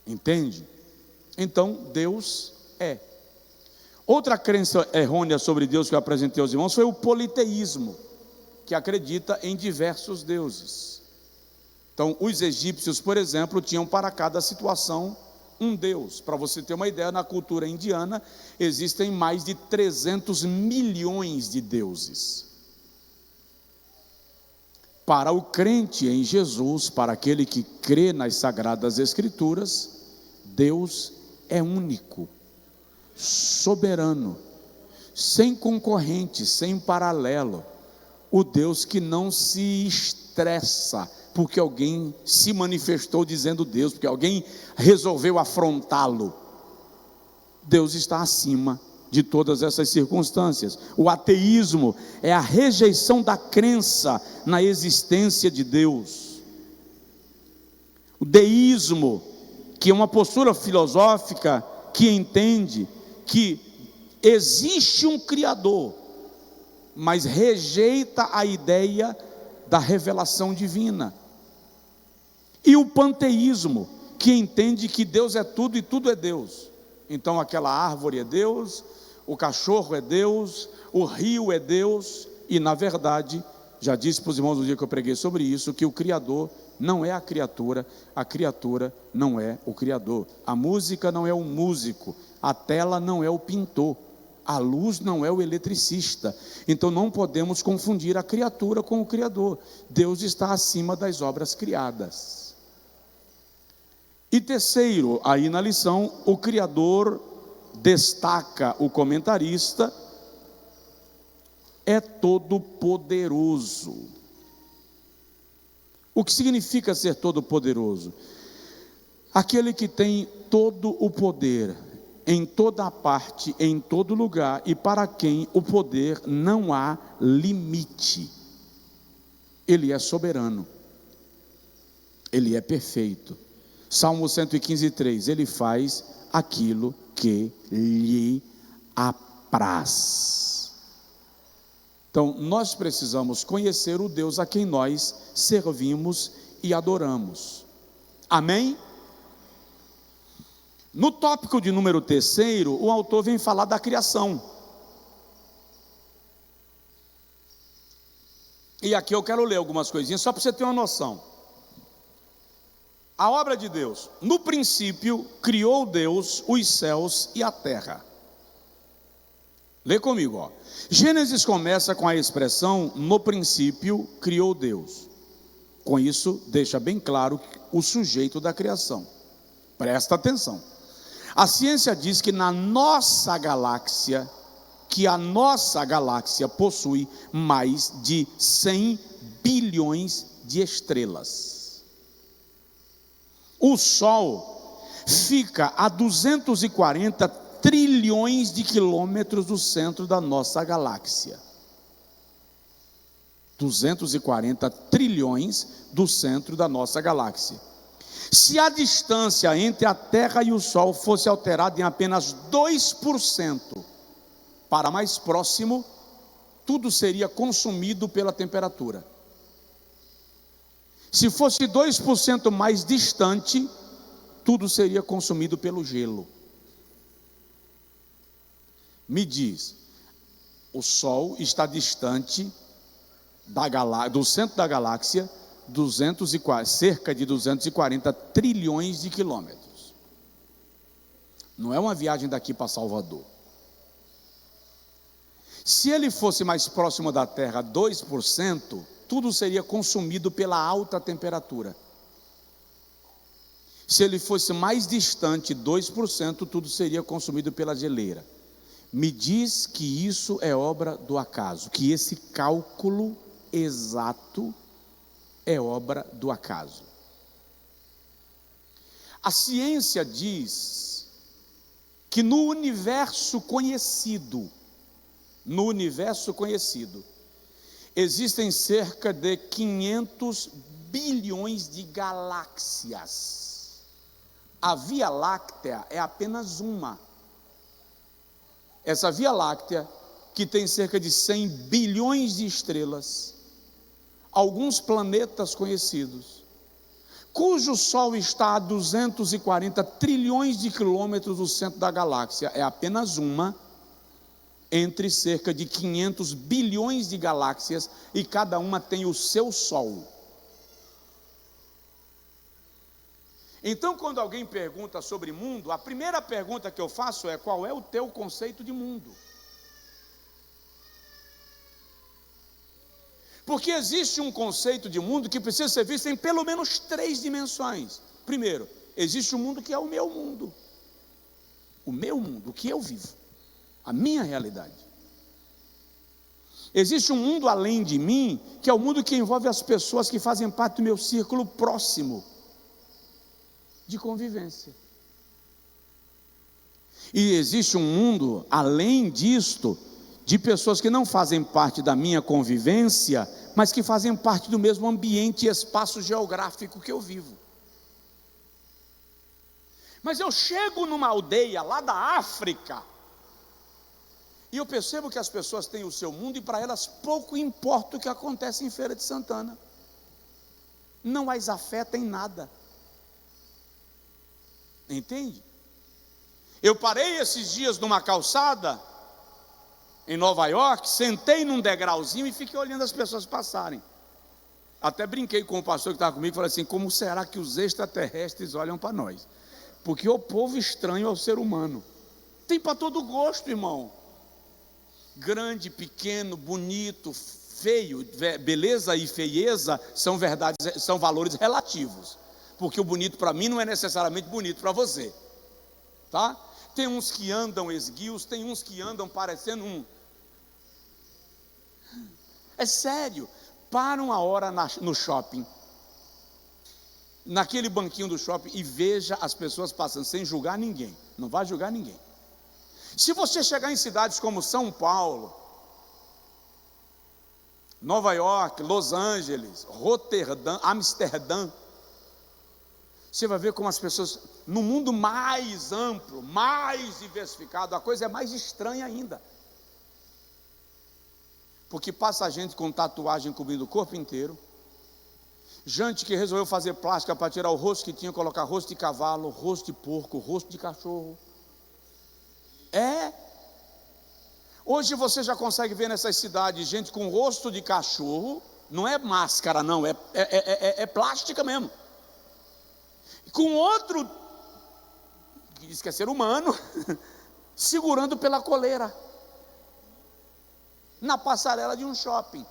Speaker 1: Entende? Então, Deus é. Outra crença errônea sobre Deus que eu apresentei aos irmãos foi o politeísmo, que acredita em diversos deuses. Então, os egípcios, por exemplo, tinham para cada situação um deus. Para você ter uma ideia, na cultura indiana existem mais de 300 milhões de deuses. Para o crente em Jesus, para aquele que crê nas Sagradas Escrituras, Deus é único, soberano, sem concorrente, sem paralelo. O Deus que não se estressa porque alguém se manifestou dizendo Deus, porque alguém resolveu afrontá-lo. Deus está acima de todas essas circunstâncias. O ateísmo é a rejeição da crença na existência de Deus. O deísmo, que é uma postura filosófica que entende que existe um Criador, mas rejeita a ideia da revelação divina. E o panteísmo, que entende que Deus é tudo e tudo é Deus. Então aquela árvore é Deus, o cachorro é Deus, o rio é Deus, e na verdade, já disse para os irmãos no dia que eu preguei sobre isso, que o Criador não é a criatura não é o Criador. A música não é o músico, a tela não é o pintor, a luz não é o eletricista. Então não podemos confundir a criatura com o Criador. Deus está acima das obras criadas. E terceiro, aí na lição, o Criador, destaca o comentarista, é todo poderoso. O que significa ser todo poderoso? Aquele que tem todo o poder, em toda parte, em todo lugar, e para quem o poder não há limite. Ele é soberano, ele é perfeito. Salmo 115:3, ele faz aquilo que lhe apraz. Então, nós precisamos conhecer o Deus a quem nós servimos e adoramos. Amém? No tópico de número 3, o autor vem falar da criação. E aqui eu quero ler algumas coisinhas, só para você ter uma noção. A obra de Deus: no princípio criou Deus os céus e a terra. Lê comigo, ó. Gênesis começa com a expressão no princípio criou Deus. Com isso deixa bem claro o sujeito da criação. Presta atenção. A ciência diz que na nossa galáxia, que a nossa galáxia possui mais de 100 bilhões de estrelas. O Sol fica a 240 trilhões de quilômetros do centro da nossa galáxia. 240 trilhões do centro da nossa galáxia. Se a distância entre a Terra e o Sol fosse alterada em apenas 2%, para mais próximo, tudo seria consumido pela temperatura. Se fosse 2% mais distante, tudo seria consumido pelo gelo. Me diz, o Sol está distante do centro da galáxia cerca de 240 trilhões de quilômetros. Não é uma viagem daqui para Salvador. Se ele fosse mais próximo da Terra, 2%, tudo seria consumido pela alta temperatura. Se ele fosse mais distante, 2%, tudo seria consumido pela geleira. Me diz que isso é obra do acaso, que esse cálculo exato é obra do acaso. A ciência diz que no universo conhecido, existem cerca de 500 bilhões de galáxias. A Via Láctea é apenas uma. Essa Via Láctea, que tem cerca de 100 bilhões de estrelas, alguns planetas conhecidos, cujo Sol está a 240 trilhões de quilômetros do centro da galáxia, é apenas uma, entre cerca de 500 bilhões de galáxias, e cada uma tem o seu Sol. Então, quando alguém pergunta sobre mundo, a primeira pergunta que eu faço é: qual é o teu conceito de mundo? Porque existe um conceito de mundo que precisa ser visto em pelo menos 3 dimensões. Primeiro, existe um mundo que é o meu mundo, o que eu vivo, a minha realidade. Existe um mundo além de mim, que é o mundo que envolve as pessoas que fazem parte do meu círculo próximo de convivência. E existe um mundo além disto, de pessoas que não fazem parte da minha convivência, mas que fazem parte do mesmo ambiente e espaço geográfico que eu vivo. Mas eu chego numa aldeia lá da África, e eu percebo que as pessoas têm o seu mundo, e para elas pouco importa o que acontece em Feira de Santana. Não as afeta em nada. Entende? Eu parei esses dias numa calçada em Nova York, sentei num degrauzinho e fiquei olhando as pessoas passarem. Até brinquei com o pastor que estava comigo e falei assim: como será que os extraterrestres olham para nós? Porque o povo estranho ao ser humano. Tem para todo gosto, irmão. Grande, pequeno, bonito, feio, beleza e feieza são verdades, são valores relativos. Porque o bonito para mim não é necessariamente bonito para você, tá? Tem uns que andam esguios, tem uns que andam parecendo um... É sério, para uma hora no shopping, naquele banquinho do shopping, e veja as pessoas passando, sem julgar ninguém, não vai julgar ninguém. Se você chegar em cidades como São Paulo, Nova York, Los Angeles, Roterdã, Amsterdã, você vai ver como as pessoas, no mundo mais amplo, mais diversificado, a coisa é mais estranha ainda. Porque passa gente com tatuagem cobrindo o corpo inteiro, gente que resolveu fazer plástica para tirar o rosto que tinha, colocar rosto de cavalo, rosto de porco, rosto de cachorro. Hoje você já consegue ver nessas cidades gente com rosto de cachorro, não é máscara não, é plástica mesmo. Com outro, que diz que é ser humano, segurando pela coleira, na passarela de um shopping.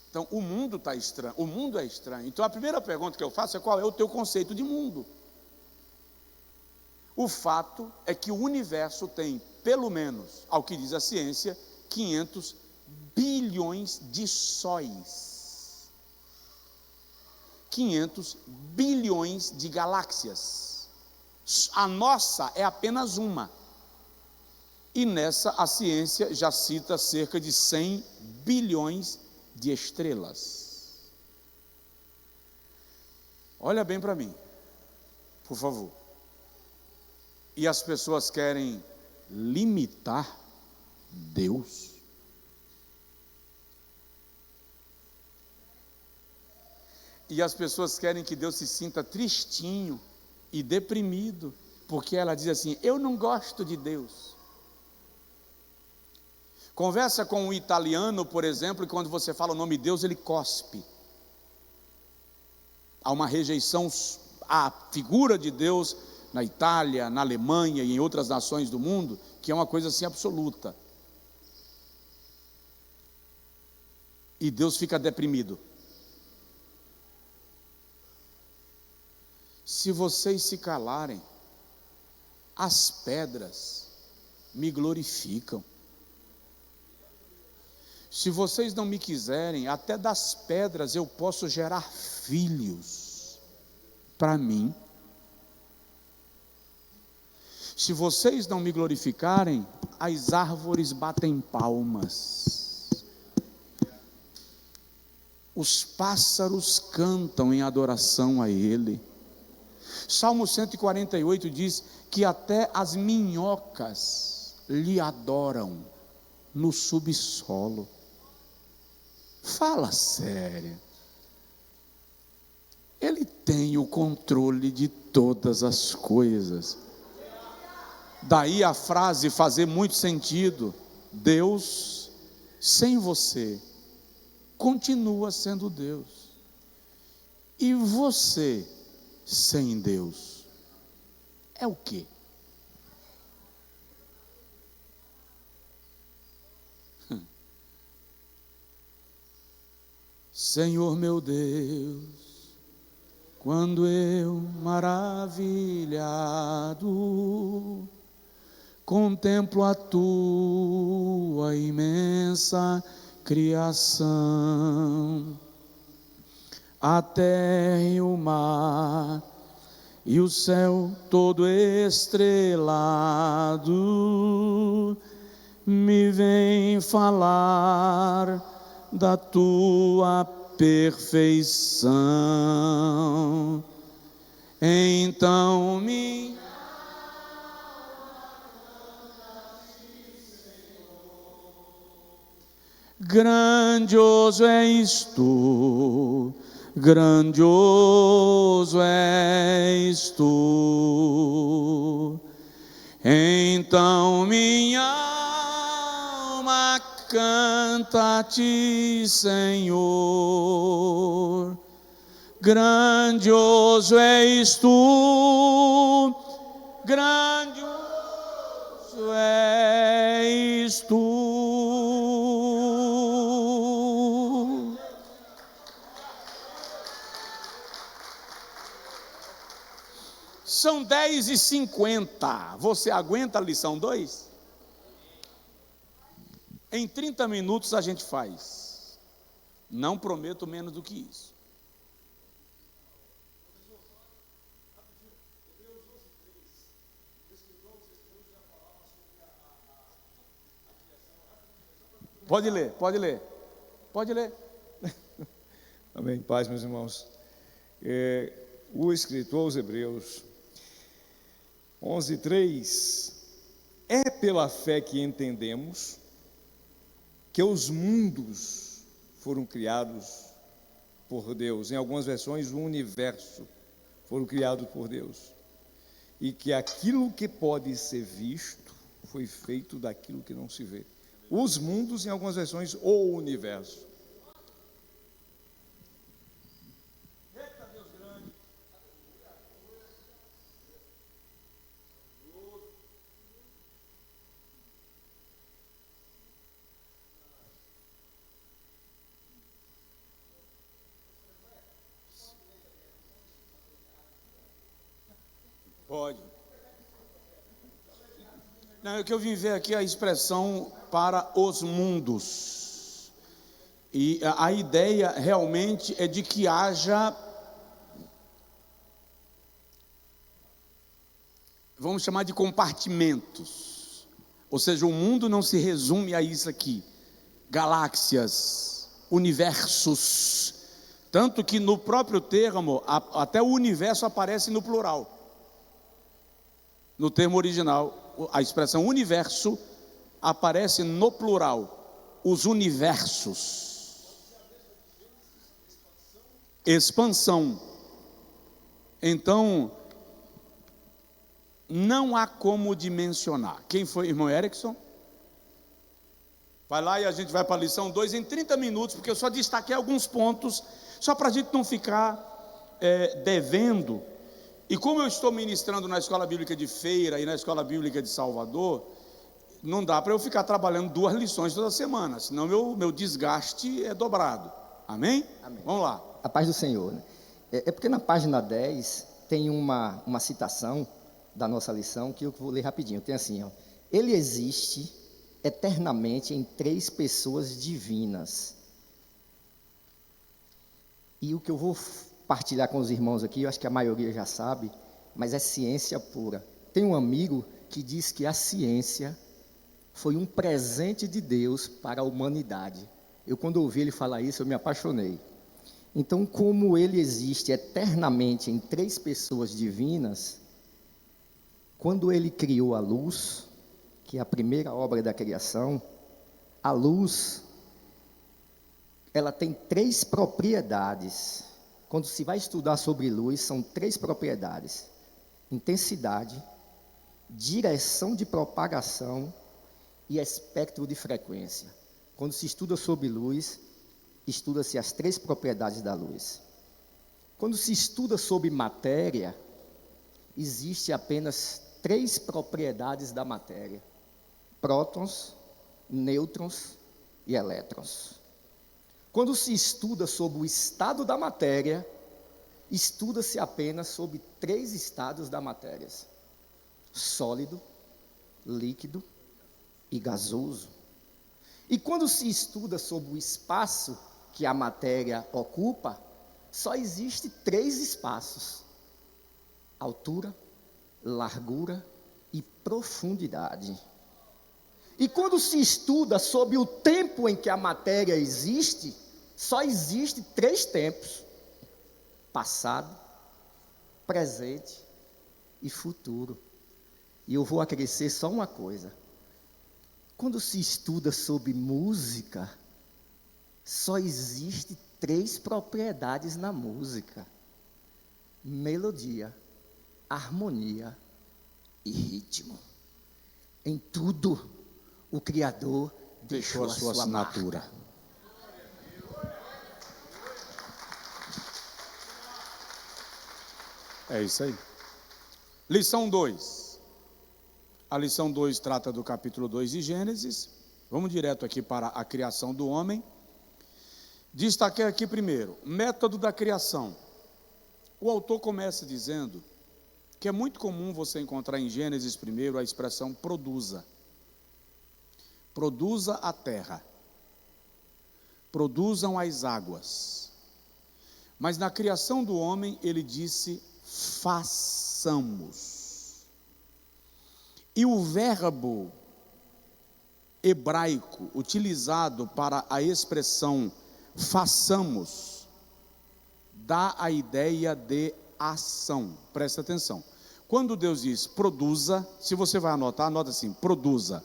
Speaker 1: Então o mundo está estranho, o mundo é estranho. Então a primeira pergunta que eu faço é: qual é o teu conceito de mundo? O fato é que o universo tem pelo menos, ao que diz a ciência, 500 bilhões de sóis. 500 bilhões de galáxias. A nossa é apenas uma. E nessa a ciência já cita cerca de 100 bilhões de estrelas. Olha bem para mim, por favor. E as pessoas querem limitar Deus. E as pessoas querem que Deus se sinta tristinho e deprimido, porque ela diz assim: eu não gosto de Deus. Conversa com um italiano, por exemplo, e quando você fala o nome de Deus, ele cospe. Há uma rejeição à figura de Deus na Itália, na Alemanha e em outras nações do mundo, que é uma coisa assim absoluta. E Deus fica deprimido. Se vocês se calarem, as pedras me glorificam. Se vocês não me quiserem, até das pedras eu posso gerar filhos para mim. Se vocês não me glorificarem, as árvores batem palmas. Os pássaros cantam em adoração a Ele. Salmo 148 diz que até as minhocas lhe adoram no subsolo. Fala sério. Ele tem o controle de todas as coisas. Daí a frase fazer muito sentido: Deus sem você continua sendo Deus, e você sem Deus é o quê? Senhor meu Deus, quando eu maravilhado contemplo a tua imensa criação, a terra e o mar e o céu todo estrelado, me vem falar da tua perfeição. Então minha grandioso és tu, grandioso és tu. Então minha alma canta-te, Senhor. Grandioso és tu, grandioso és tu. São 10h50. Você aguenta a lição 2? Em 30 minutos a gente faz. Não prometo menos do que isso. Pode ler, pode ler. Pode ler.
Speaker 2: Amém. Paz, meus irmãos. O escritor aos Hebreus 11:3: é pela fé que entendemos que os mundos foram criados por Deus. Em algumas versões, o universo foram criados por Deus. E que aquilo que pode ser visto foi feito daquilo que não se vê. Os mundos, em algumas versões, o universo.
Speaker 1: Eita Deus grande. Pode. Não, é que eu vim ver aqui a expressão para os mundos. E a ideia realmente é de que haja, vamos chamar de compartimentos. Ou seja, o mundo não se resume a isso aqui. Galáxias, universos. Tanto que no próprio termo, até o universo aparece no plural. No termo original, a expressão universo aparece no plural. Os universos. Expansão. Então, não há como dimensionar. Quem foi, irmão Erickson? Vai lá e a gente vai para a lição 2 em 30 minutos, porque eu só destaquei alguns pontos, só para a gente não ficar devendo. E como eu estou ministrando na Escola Bíblica de Feira e na Escola Bíblica de Salvador, não dá para eu ficar trabalhando 2 lições toda semana, senão meu desgaste é dobrado. Amém?
Speaker 3: Amém.
Speaker 1: Vamos lá.
Speaker 3: A paz do Senhor, né? É porque na página 10 tem uma citação da nossa lição que eu vou ler rapidinho. Tem assim, ó: ele existe eternamente em 3 pessoas divinas. E o que eu vou partilhar com os irmãos aqui, eu acho que a maioria já sabe, mas é ciência pura. Tem um amigo que diz que a ciência foi um presente de Deus para a humanidade. Eu, quando ouvi ele falar isso, eu me apaixonei. Então, como ele existe eternamente em 3 pessoas divinas, quando ele criou a luz, que é a primeira obra da criação, a luz, ela tem 3 propriedades. Quando se vai estudar sobre luz, são 3 propriedades: intensidade, direção de propagação e espectro de frequência. Quando se estuda sobre luz, estuda-se as 3 propriedades da luz. Quando se estuda sobre matéria, existe apenas 3 propriedades da matéria: prótons, nêutrons e elétrons. Quando se estuda sobre o estado da matéria, estuda-se apenas sobre 3 estados da matéria: sólido, líquido e gasoso. E quando se estuda sobre o espaço que a matéria ocupa, só existe 3 espaços: altura, largura e profundidade. E quando se estuda sobre o tempo em que a matéria existe, só existe 3 tempos: passado, presente e futuro. E eu vou acrescer só uma coisa: quando se estuda sobre música, só existe 3 propriedades na música: melodia, harmonia e ritmo. Em tudo, o Criador deixou a sua assinatura. Marca.
Speaker 1: É isso aí. Lição 2. A lição 2 trata do capítulo 2 de Gênesis. Vamos direto aqui para a criação do homem. Destaquei aqui primeiro, método da criação. O autor começa dizendo que é muito comum você encontrar em Gênesis primeiro a expressão produza. Produza a terra. Produzam as águas. Mas na criação do homem ele disse: façamos. E o verbo hebraico utilizado para a expressão façamos dá a ideia de ação. Presta atenção. Quando Deus diz produza, se você vai anotar, anota assim: produza,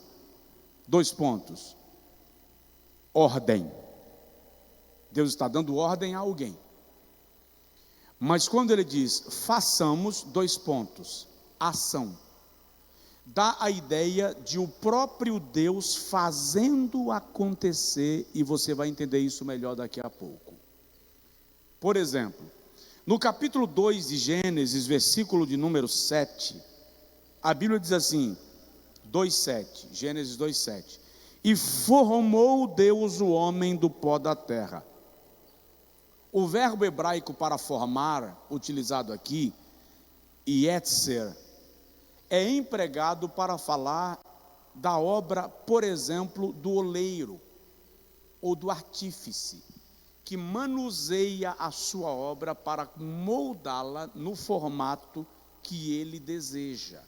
Speaker 1: 2 pontos, ordem. Deus está dando ordem a alguém. Mas quando ele diz façamos, 2 pontos, ação, dá a ideia de o próprio Deus fazendo acontecer, e você vai entender isso melhor daqui a pouco. Por exemplo, no capítulo 2 de Gênesis, versículo de número 7, a Bíblia diz assim, 2:7, Gênesis 2:7: e formou Deus o homem do pó da terra. O verbo hebraico para formar, utilizado aqui, yetzer, é empregado para falar da obra, por exemplo, do oleiro ou do artífice, que manuseia a sua obra para moldá-la no formato que ele deseja.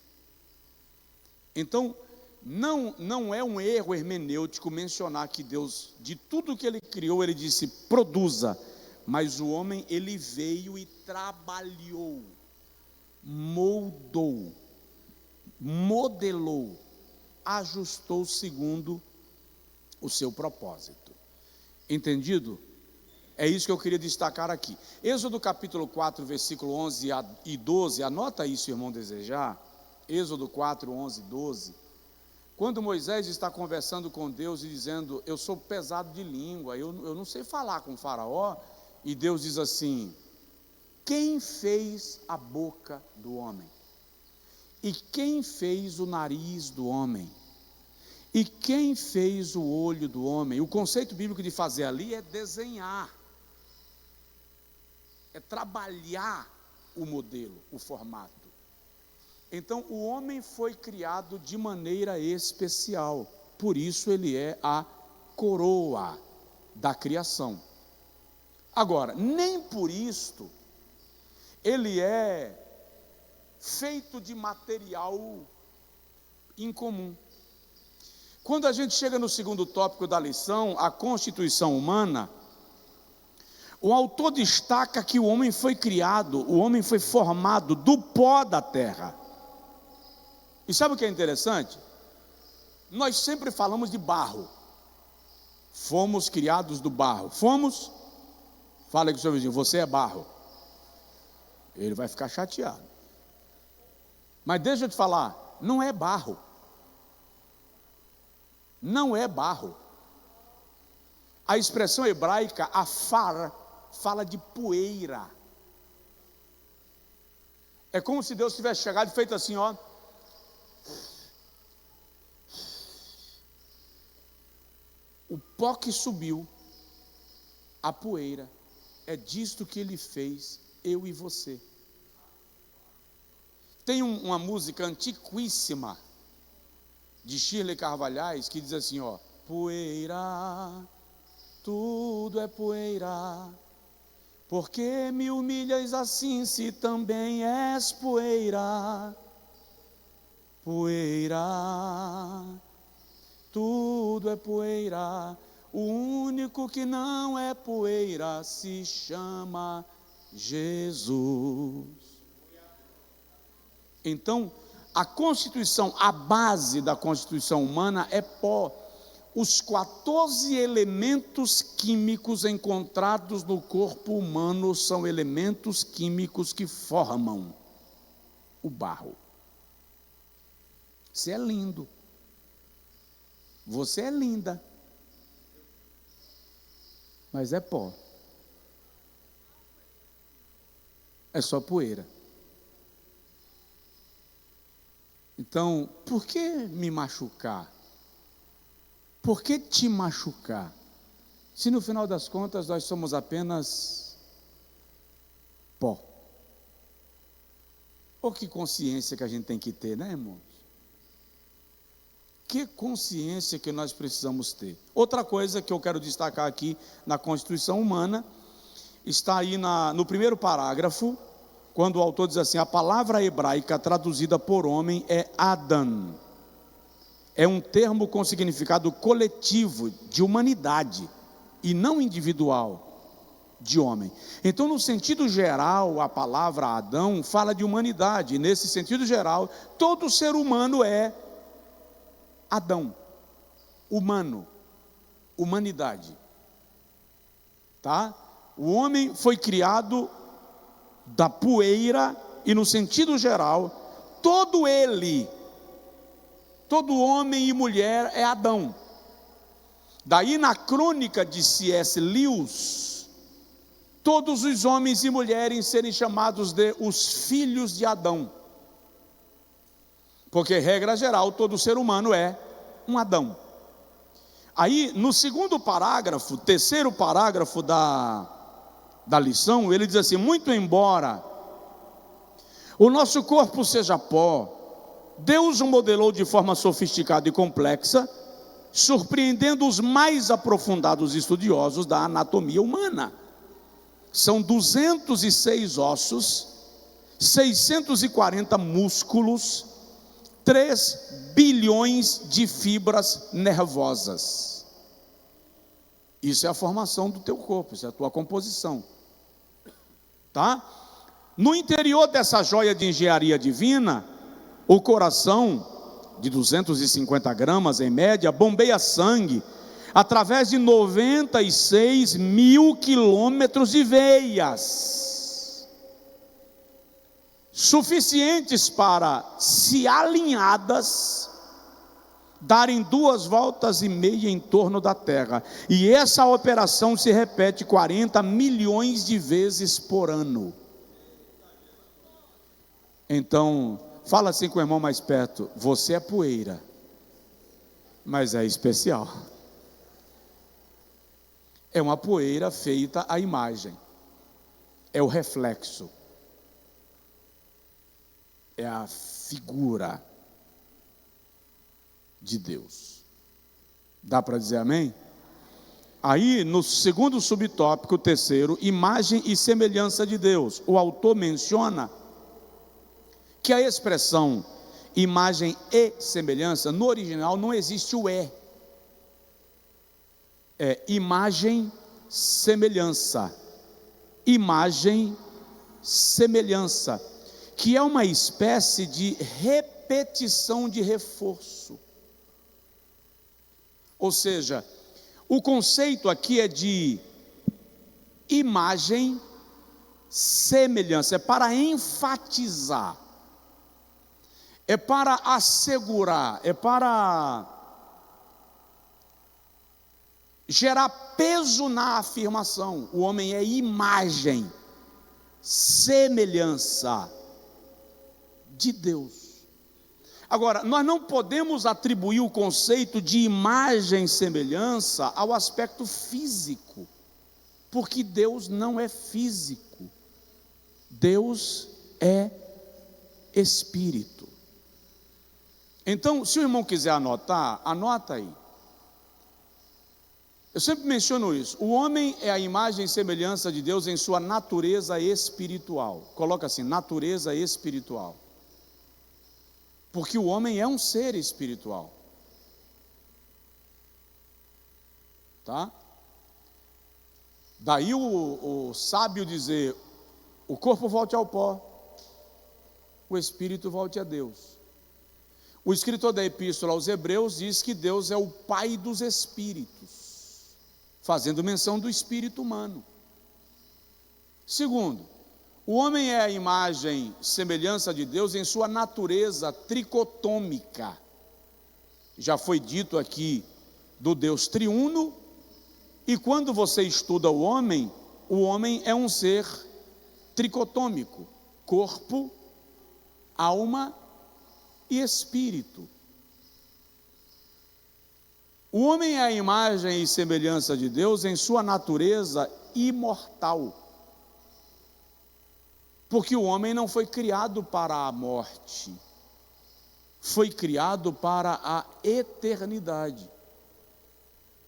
Speaker 1: Então, não é um erro hermenêutico mencionar que Deus, de tudo que ele criou, ele disse, produza, mas o homem, ele veio e trabalhou, moldou, modelou, ajustou segundo o seu propósito. Entendido? É isso que eu queria destacar aqui. Êxodo capítulo 4, versículo 11 e 12, anota isso, irmão desejar. Êxodo 4, 11 e 12. Quando Moisés está conversando com Deus e dizendo, eu sou pesado de língua, eu não sei falar com o faraó, e Deus diz assim, quem fez a boca do homem? E quem fez o nariz do homem? E quem fez o olho do homem? O conceito bíblico de fazer ali é desenhar, é trabalhar o modelo, o formato. Então o homem foi criado de maneira especial, por isso ele é a coroa da criação. Agora, nem por isto ele é feito de material incomum. Quando a gente chega no segundo tópico da lição, a constituição humana, o autor destaca que o homem foi criado, o homem foi formado do pó da terra. E sabe o que é interessante? Nós sempre falamos de barro. Fomos criados do barro. Fomos? Fala aí com o seu vizinho, você é barro. Ele vai ficar chateado. Mas deixa eu te falar, não é barro. Não é barro. A expressão hebraica, afar, fala de poeira. É como se Deus tivesse chegado e feito assim, ó. O pó que subiu, a poeira, é disto que ele fez, eu e você. Tem uma música antiquíssima de Shirley Carvalhais que diz assim, ó, poeira, tudo é poeira, porque me humilhas assim se também és poeira, poeira, tudo é poeira, o único que não é poeira se chama Jesus. Então, a constituição, a base da constituição humana é pó. Os 14 elementos químicos encontrados no corpo humano são elementos químicos que formam o barro. Você é lindo. Você é linda. Mas é pó. É só poeira. Então, por que me machucar? Por que te machucar? Se no final das contas nós somos apenas pó. Ou que consciência que a gente tem que ter, né, irmãos? Que consciência que nós precisamos ter. Outra coisa que eu quero destacar aqui na Constituição Humana, está aí no primeiro parágrafo, quando o autor diz assim, a palavra hebraica traduzida por homem é Adam. É um termo com significado coletivo, de humanidade, e não individual, de homem. Então, no sentido geral, a palavra Adão fala de humanidade, e nesse sentido geral, todo ser humano é Adão, humano, humanidade. Tá? O homem foi criado da poeira, e no sentido geral, todo homem e mulher é Adão. Daí na crônica de C.S. Lewis, todos os homens e mulheres serem chamados de os filhos de Adão. Porque, regra geral, todo ser humano é um Adão. Aí, no segundo parágrafo, terceiro parágrafo da lição, ele diz assim, muito embora o nosso corpo seja pó, Deus o modelou de forma sofisticada e complexa, surpreendendo os mais aprofundados estudiosos da anatomia humana. São 206 ossos, 640 músculos, 3 bilhões de fibras nervosas. Isso é a formação do teu corpo, isso é a tua composição. Tá? No interior dessa joia de engenharia divina, o coração, de 250 gramas em média, bombeia sangue através de 96 mil quilômetros de veias, suficientes para, se alinhadas, darem 2,5 voltas em torno da Terra. E essa operação se repete 40 milhões de vezes por ano. Então, fala assim com o irmão mais perto: você é poeira, mas é especial. É uma poeira feita à imagem, é o reflexo, é a figura de Deus. Dá para dizer amém? Aí, no segundo subtópico, terceiro, imagem e semelhança de Deus, o autor menciona que a expressão imagem e semelhança, no original não existe o é imagem, semelhança, imagem, semelhança, que é uma espécie de repetição de reforço. Ou seja, o conceito aqui é de imagem, semelhança, é para enfatizar, é para assegurar, é para gerar peso na afirmação. O homem é imagem, semelhança de Deus. Agora, nós não podemos atribuir o conceito de imagem e semelhança ao aspecto físico, porque Deus não é físico, Deus é espírito. Então, se o irmão quiser anotar, anota aí. Eu sempre menciono isso: o homem é a imagem e semelhança de Deus em sua natureza espiritual. Coloca assim, natureza espiritual. Porque o homem é um ser espiritual. Tá? Daí o sábio dizer: o corpo volte ao pó, o espírito volte a Deus. O escritor da epístola aos Hebreus diz que Deus é o pai dos espíritos, fazendo menção do espírito humano. Segundo, o homem é a imagem e semelhança de Deus em sua natureza tricotômica. Já foi dito aqui do Deus triuno, e quando você estuda o homem é um ser tricotômico: corpo, alma e espírito. O homem é a imagem e semelhança de Deus em sua natureza imortal, porque o homem não foi criado para a morte, foi criado para a eternidade.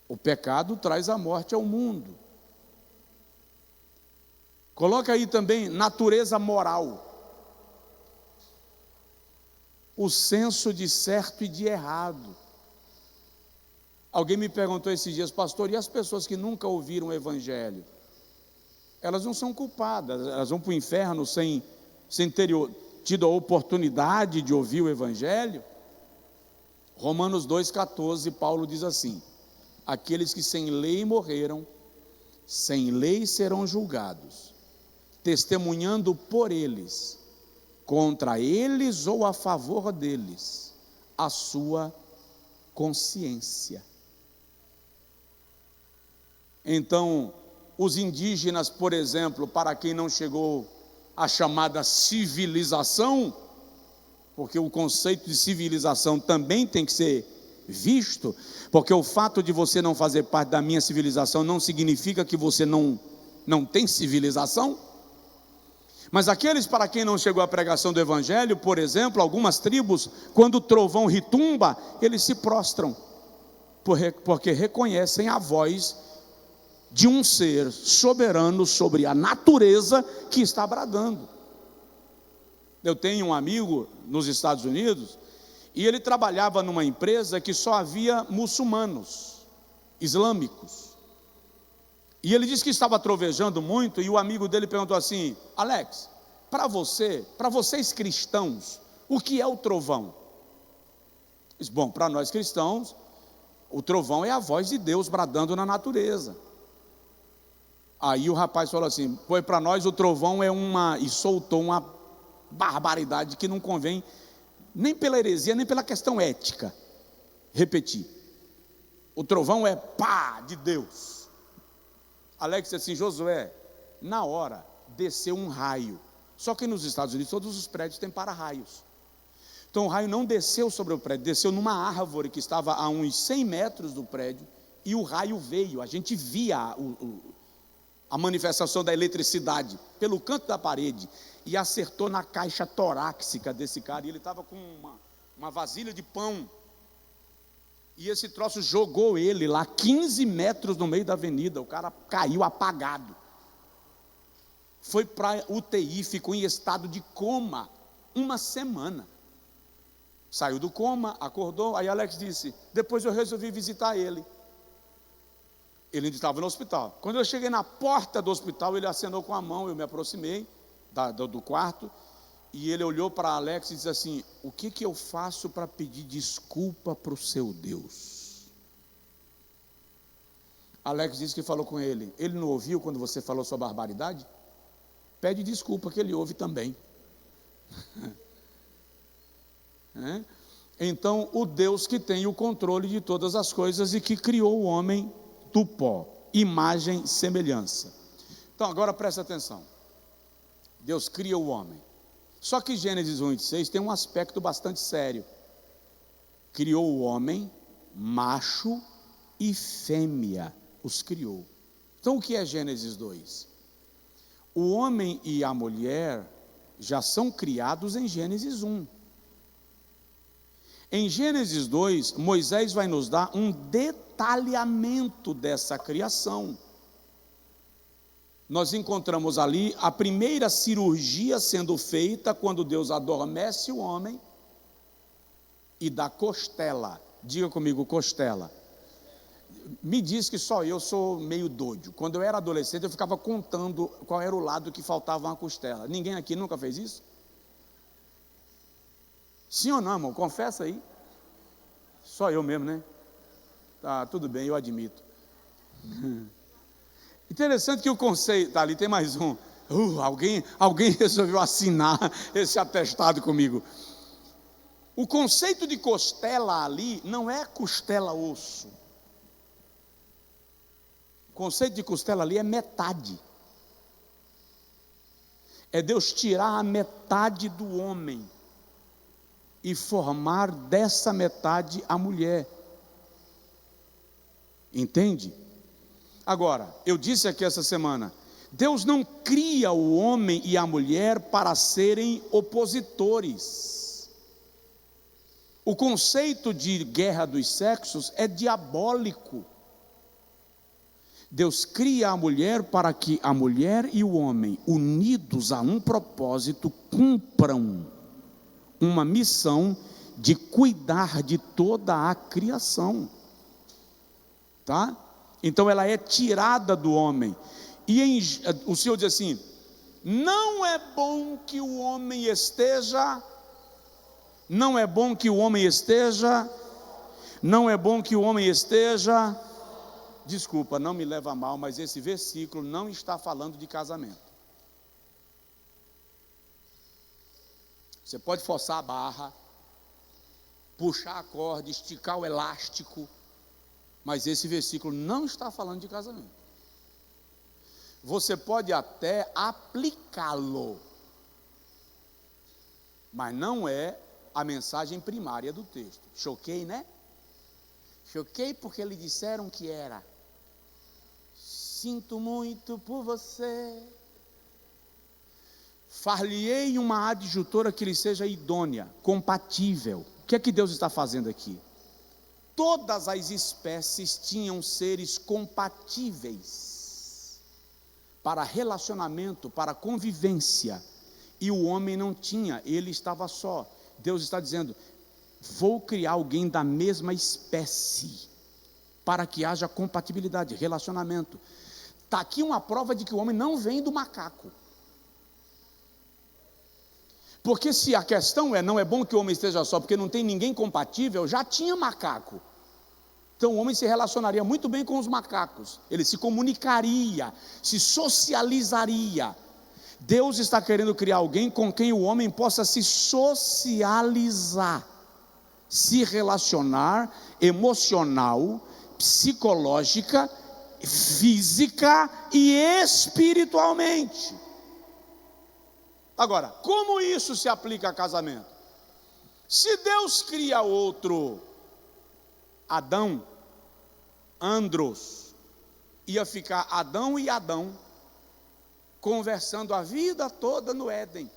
Speaker 1: O pecado traz a morte ao mundo. Coloca aí também natureza moral, o senso de certo e de errado. Alguém me perguntou esses dias: pastor, e as pessoas que nunca ouviram o evangelho? Elas não são culpadas, elas vão para o inferno sem ter tido a oportunidade de ouvir o evangelho? Romanos 2,14, Paulo diz assim: aqueles que sem lei morreram, sem lei serão julgados, testemunhando por eles, contra eles ou a favor deles, a sua consciência. Então, os indígenas, por exemplo, para quem não chegou à chamada civilização, porque o conceito de civilização também tem que ser visto, porque o fato de você não fazer parte da minha civilização não significa que você não tem civilização. Mas aqueles para quem não chegou a pregação do evangelho, por exemplo, algumas tribos, quando o trovão retumba, eles se prostram, porque reconhecem a voz de um ser soberano sobre a natureza que está bradando. Eu tenho um amigo nos Estados Unidos, e ele trabalhava numa empresa que só havia muçulmanos, islâmicos. E ele disse que estava trovejando muito, e o amigo dele perguntou assim: Alex, para vocês cristãos, o que é o trovão? Ele disse: bom, para nós cristãos, o trovão é a voz de Deus bradando na natureza. Aí o rapaz falou assim: pois para nós o trovão é e soltou uma barbaridade que não convém, nem pela heresia, nem pela questão ética, repetir. O trovão é pá de Deus. Alex disse assim: Josué, na hora desceu um raio. Só que nos Estados Unidos todos os prédios têm para-raios. Então o raio não desceu sobre o prédio, desceu numa árvore que estava a uns 100 metros do prédio, e o raio veio. A gente via a manifestação da eletricidade pelo canto da parede, e acertou na caixa torácica desse cara, e ele estava com uma vasilha de pão, e esse troço jogou ele lá 15 metros no meio da avenida. O cara caiu apagado, foi para UTI, ficou em estado de coma uma semana. Saiu do coma, acordou. Aí Alex disse: depois eu resolvi visitar ele. Ele ainda estava no hospital. Quando eu cheguei na porta do hospital, ele acenou com a mão. Eu me aproximei do quarto, e ele olhou para Alex e disse assim: o que eu faço para pedir desculpa para o seu Deus? Alex disse que falou com ele: ele não ouviu quando você falou sua barbaridade? Pede desculpa, que ele ouve também. Então, o Deus que tem o controle de todas as coisas e que criou o homem do pó, imagem e semelhança. Então agora presta atenção. Deus cria o homem. Só que Gênesis 1:26 tem um aspecto bastante sério. Criou o homem, macho e fêmea, os criou. Então o que é Gênesis 2? O homem e a mulher já são criados em Gênesis 1. Em Gênesis 2, Moisés vai nos dar um detalhamento dessa criação. Nós encontramos ali a primeira cirurgia sendo feita quando Deus adormece o homem e dá costela. Diga comigo, costela. Me diz que só eu sou meio doido. Quando eu era adolescente, eu ficava contando qual era o lado que faltava uma costela. Ninguém aqui nunca fez isso? Sim ou não, irmão? Confessa aí. Só eu mesmo, né? Tá, tudo bem, eu admito. Interessante que o conceito, tá ali, tem mais um. Alguém resolveu assinar esse atestado comigo. O conceito de costela ali não é costela osso. O conceito de costela ali é metade. É Deus tirar a metade do homem e formar dessa metade a mulher. Entende? Agora, eu disse aqui essa semana, Deus não cria o homem e a mulher para serem opositores. O conceito de guerra dos sexos é diabólico. Deus cria a mulher para que a mulher e o homem, unidos a um propósito, cumpram uma missão de cuidar de toda a criação. Tá? Então ela é tirada do homem. E o Senhor diz assim: não é bom que o homem esteja, não é bom que o homem esteja, não é bom que o homem esteja. Desculpa, não me leva a mal, mas esse versículo não está falando de casamento. Você pode forçar a barra, puxar a corda, esticar o elástico, mas esse versículo não está falando de casamento. Você pode até aplicá-lo, mas não é a mensagem primária do texto. Choquei, né? Choquei porque lhe disseram que era. Sinto muito por você. Far-lhe-ei uma adjutora que lhe seja idônea, compatível. O que é que Deus está fazendo aqui? Todas as espécies tinham seres compatíveis para relacionamento, para convivência, e o homem não tinha, ele estava só. Deus está dizendo: vou criar alguém da mesma espécie, para que haja compatibilidade, relacionamento. Está aqui uma prova de que o homem não vem do macaco. Porque se a questão não é bom que o homem esteja só, porque não tem ninguém compatível, já tinha macaco. Então o homem se relacionaria muito bem com os macacos, ele se comunicaria, se socializaria. Deus está querendo criar alguém com quem o homem possa se socializar, se relacionar, emocional, psicológica, física e espiritualmente. Agora, como isso se aplica a casamento? Se Deus cria outro Adão, Andros, ia ficar Adão e Adão conversando a vida toda no Éden,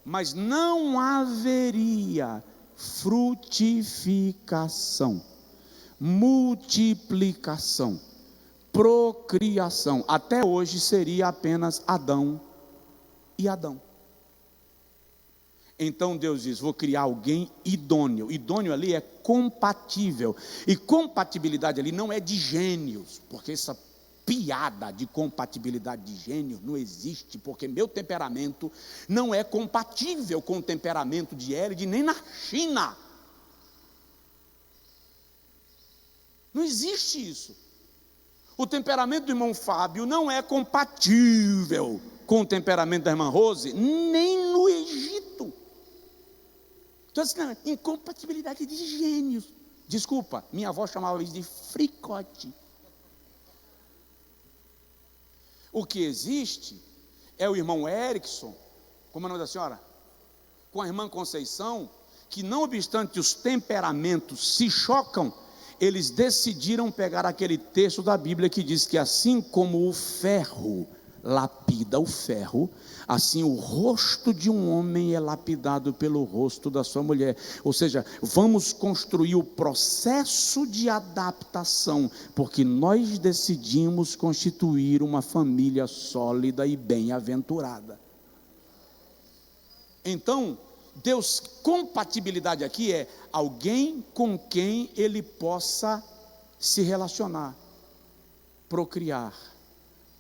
Speaker 1: mas não haveria frutificação, multiplicação, procriação. Até hoje seria apenas Adão e Adão. Então Deus diz: vou criar alguém idôneo. Idôneo ali é compatível. E compatibilidade ali não é de gênios, porque essa piada de compatibilidade de gênios não existe, porque meu temperamento não é compatível com o temperamento de Hélide, nem na China. Não existe isso. O temperamento do irmão Fábio não é compatível com o temperamento da irmã Rose, nem no Egito. Então, assim, não, incompatibilidade de gênios. Desculpa, minha avó chamava isso de fricote. O que existe é o irmão Erickson, como é o nome da senhora? Com a irmã Conceição, que não obstante os temperamentos se chocam, eles decidiram pegar aquele texto da Bíblia que diz que assim como o ferro lapida o ferro, assim o rosto de um homem é lapidado pelo rosto da sua mulher. Ou seja, vamos construir o processo de adaptação, porque nós decidimos constituir uma família sólida e bem-aventurada. Então, Deus, compatibilidade aqui é alguém com quem ele possa se relacionar, procriar,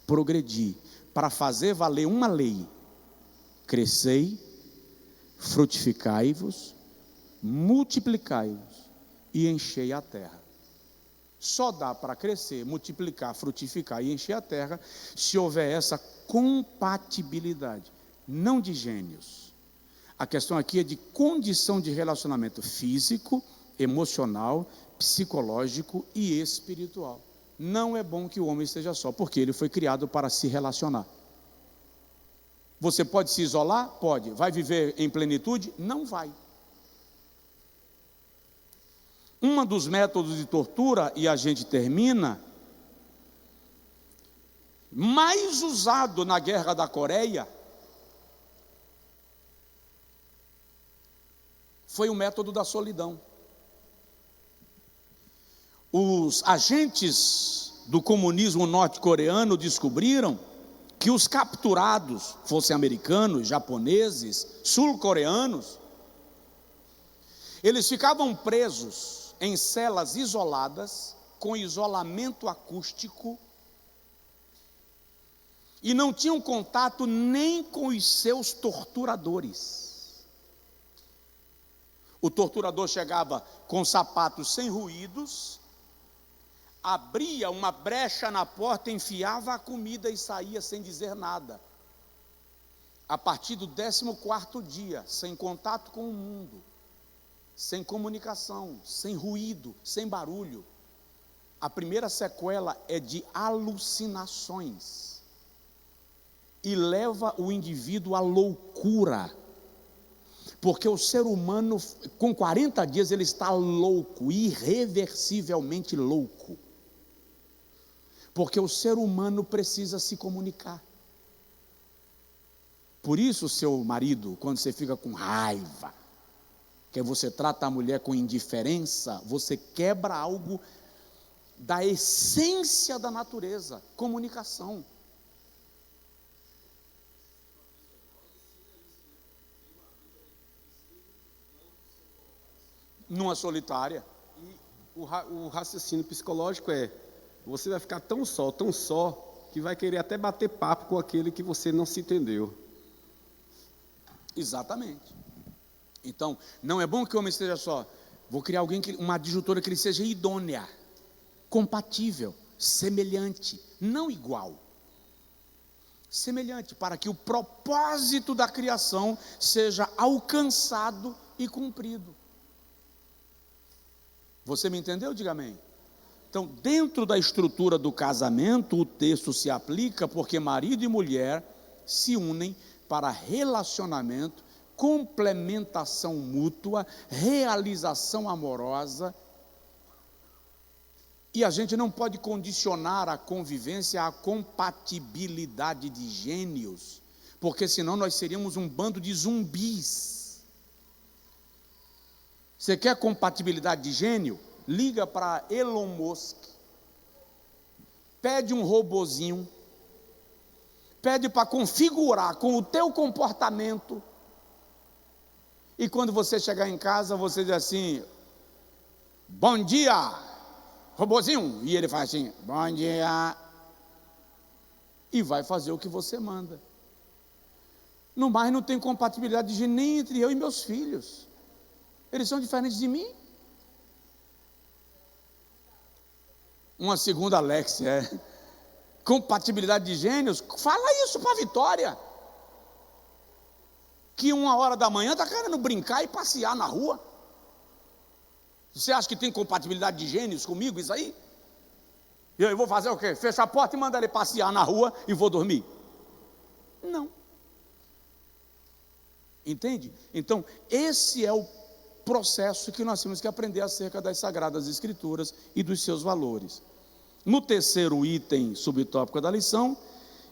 Speaker 1: progredir, para fazer valer uma lei: crescei, frutificai-vos, multiplicai-vos e enchei a terra. Só dá para crescer, multiplicar, frutificar e encher a terra se houver essa compatibilidade, não de gênios. A questão aqui é de condição de relacionamento físico, emocional, psicológico e espiritual. Não é bom que o homem esteja só, porque ele foi criado para se relacionar. Você pode se isolar? Pode. Vai viver em plenitude? Não vai. Um dos métodos de tortura, e a gente termina, mais usado na Guerra da Coreia, foi o método da solidão. Os agentes do comunismo norte-coreano descobriram que os capturados, fossem americanos, japoneses, sul-coreanos, eles ficavam presos em celas isoladas, com isolamento acústico, e não tinham contato nem com os seus torturadores. O torturador chegava com sapatos sem ruídos, abria uma brecha na porta, enfiava a comida e saía sem dizer nada. A partir do 14º dia, sem contato com o mundo, sem comunicação, sem ruído, sem barulho, a primeira sequela é de alucinações e leva o indivíduo à loucura, porque o ser humano, com 40 dias, ele está louco, irreversivelmente louco. Porque o ser humano precisa se comunicar. Por isso, seu marido, quando você fica com raiva, que você trata a mulher com indiferença, você quebra algo da essência da natureza, comunicação. Numa solitária.
Speaker 4: E o raciocínio psicológico é: você vai ficar tão só, que vai querer até bater papo com aquele que você não se entendeu.
Speaker 1: Exatamente. Então, não é bom que o homem esteja só. Vou criar alguém, uma adjutora que ele seja idônea, compatível, semelhante, não igual. Semelhante, para que o propósito da criação seja alcançado e cumprido. Você me entendeu? Diga amém. Então, dentro da estrutura do casamento, o texto se aplica porque marido e mulher se unem para relacionamento, complementação mútua, realização amorosa. E a gente não pode condicionar a convivência à compatibilidade de gênios, porque senão nós seríamos um bando de zumbis. Você quer compatibilidade de gênio? Liga para Elon Musk, pede um robozinho, pede para configurar com o teu comportamento, e quando você chegar em casa, você diz assim: bom dia, robozinho, e ele faz assim: bom dia, e vai fazer o que você manda. No mais, não tem compatibilidade de gênio nem entre eu e meus filhos, eles são diferentes de mim. Uma segunda Alexia, compatibilidade de gênios. Fala isso para a Vitória, que 1h da manhã está querendo brincar e passear na rua. Você acha que tem compatibilidade de gênios comigo, isso aí? E eu vou fazer o quê? Fechar a porta e mandar ele passear na rua e vou dormir? Não. Entende? Então, esse é o processo que nós temos que aprender acerca das Sagradas Escrituras e dos seus valores. No terceiro item subtópico da lição,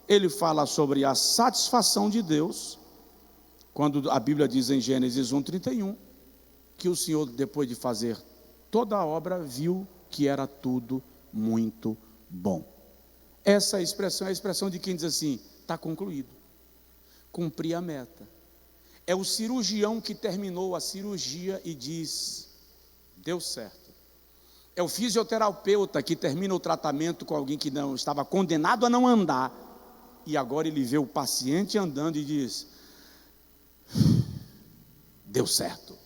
Speaker 1: ele fala sobre a satisfação de Deus, quando a Bíblia diz em Gênesis 1:31, que o Senhor, depois de fazer toda a obra, viu que era tudo muito bom. Essa expressão é a expressão de quem diz assim: está concluído, cumpri a meta. É o cirurgião que terminou a cirurgia e diz: deu certo. É o fisioterapeuta que termina o tratamento com alguém que não estava condenado a não andar, e agora ele vê o paciente andando e diz: deu certo.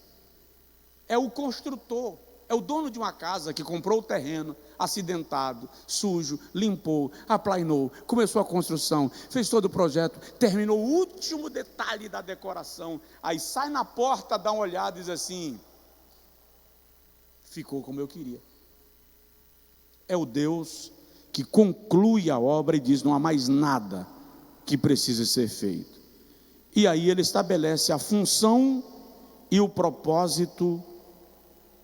Speaker 1: É o construtor, é o dono de uma casa que comprou o terreno acidentado, sujo, limpou, aplainou, começou a construção, fez todo o projeto, terminou o último detalhe da decoração, aí sai na porta, dá uma olhada e diz assim: ficou como eu queria. É o Deus que conclui a obra e diz: não há mais nada que precise ser feito. E aí ele estabelece a função e o propósito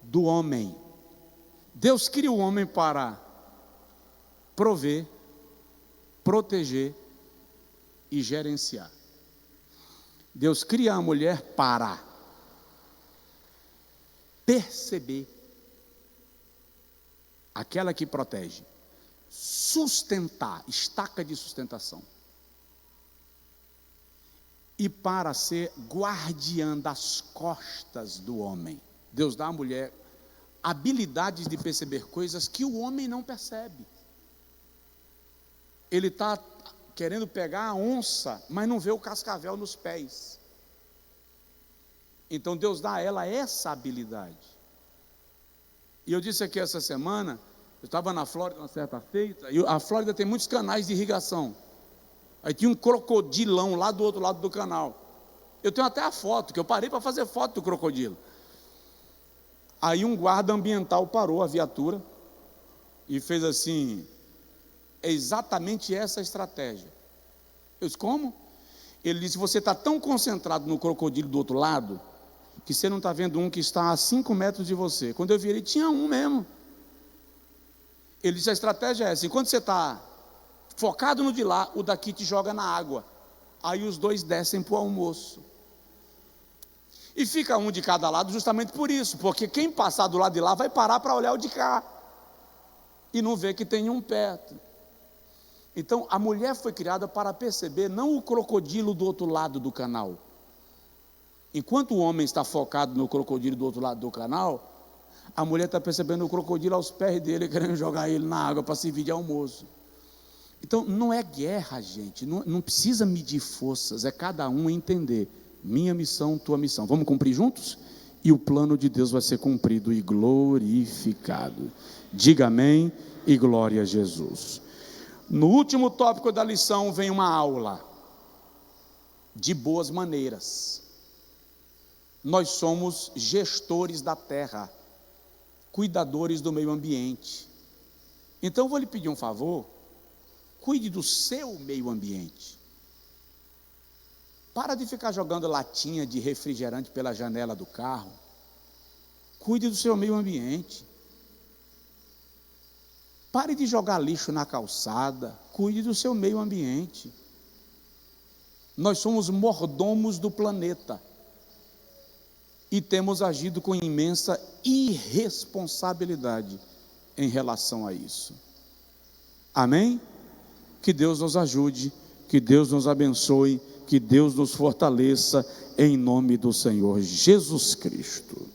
Speaker 1: do homem. Deus cria o homem para prover, proteger e gerenciar. Deus cria a mulher para perceber, aquela que protege, sustentar, estaca de sustentação, e para ser guardiã das costas do homem. Deus dá à mulher habilidades de perceber coisas que o homem não percebe. Ele está querendo pegar a onça, mas não vê o cascavel nos pés. Então Deus dá a ela essa habilidade. E eu disse aqui essa semana, eu estava na Flórida uma certa feita, e a Flórida tem muitos canais de irrigação. Aí tinha um crocodilão lá do outro lado do canal. Eu tenho até a foto, que eu parei para fazer foto do crocodilo. Aí um guarda ambiental parou a viatura e fez assim: é exatamente essa a estratégia. Eu disse: como? Ele disse: você está tão concentrado no crocodilo do outro lado, que você não está vendo um que está a 5 metros de você. Quando eu vi ele, tinha um mesmo. Ele disse: a estratégia é essa: enquanto você está focado no de lá, o daqui te joga na água. Aí os dois descem para o almoço. E fica um de cada lado justamente por isso, porque quem passar do lado de lá vai parar para olhar o de cá e não ver que tem um perto. Então a mulher foi criada para perceber não o crocodilo do outro lado do canal. Enquanto o homem está focado no crocodilo do outro lado do canal, a mulher está percebendo o crocodilo aos pés dele, querendo jogar ele na água para servir de almoço. Então não é guerra, gente, não precisa medir forças, é cada um entender. Minha missão, tua missão. Vamos cumprir juntos? E o plano de Deus vai ser cumprido e glorificado. Diga amém e glória a Jesus. No último tópico da lição vem uma aula de boas maneiras. Nós somos gestores da terra, cuidadores do meio ambiente. Então eu vou lhe pedir um favor, cuide do seu meio ambiente. Para de ficar jogando latinha de refrigerante pela janela do carro. Cuide do seu meio ambiente. Pare de jogar lixo na calçada. Cuide do seu meio ambiente. Nós somos mordomos do planeta. E temos agido com imensa irresponsabilidade em relação a isso. Amém? Que Deus nos ajude, que Deus nos abençoe, que Deus nos fortaleça, em nome do Senhor Jesus Cristo.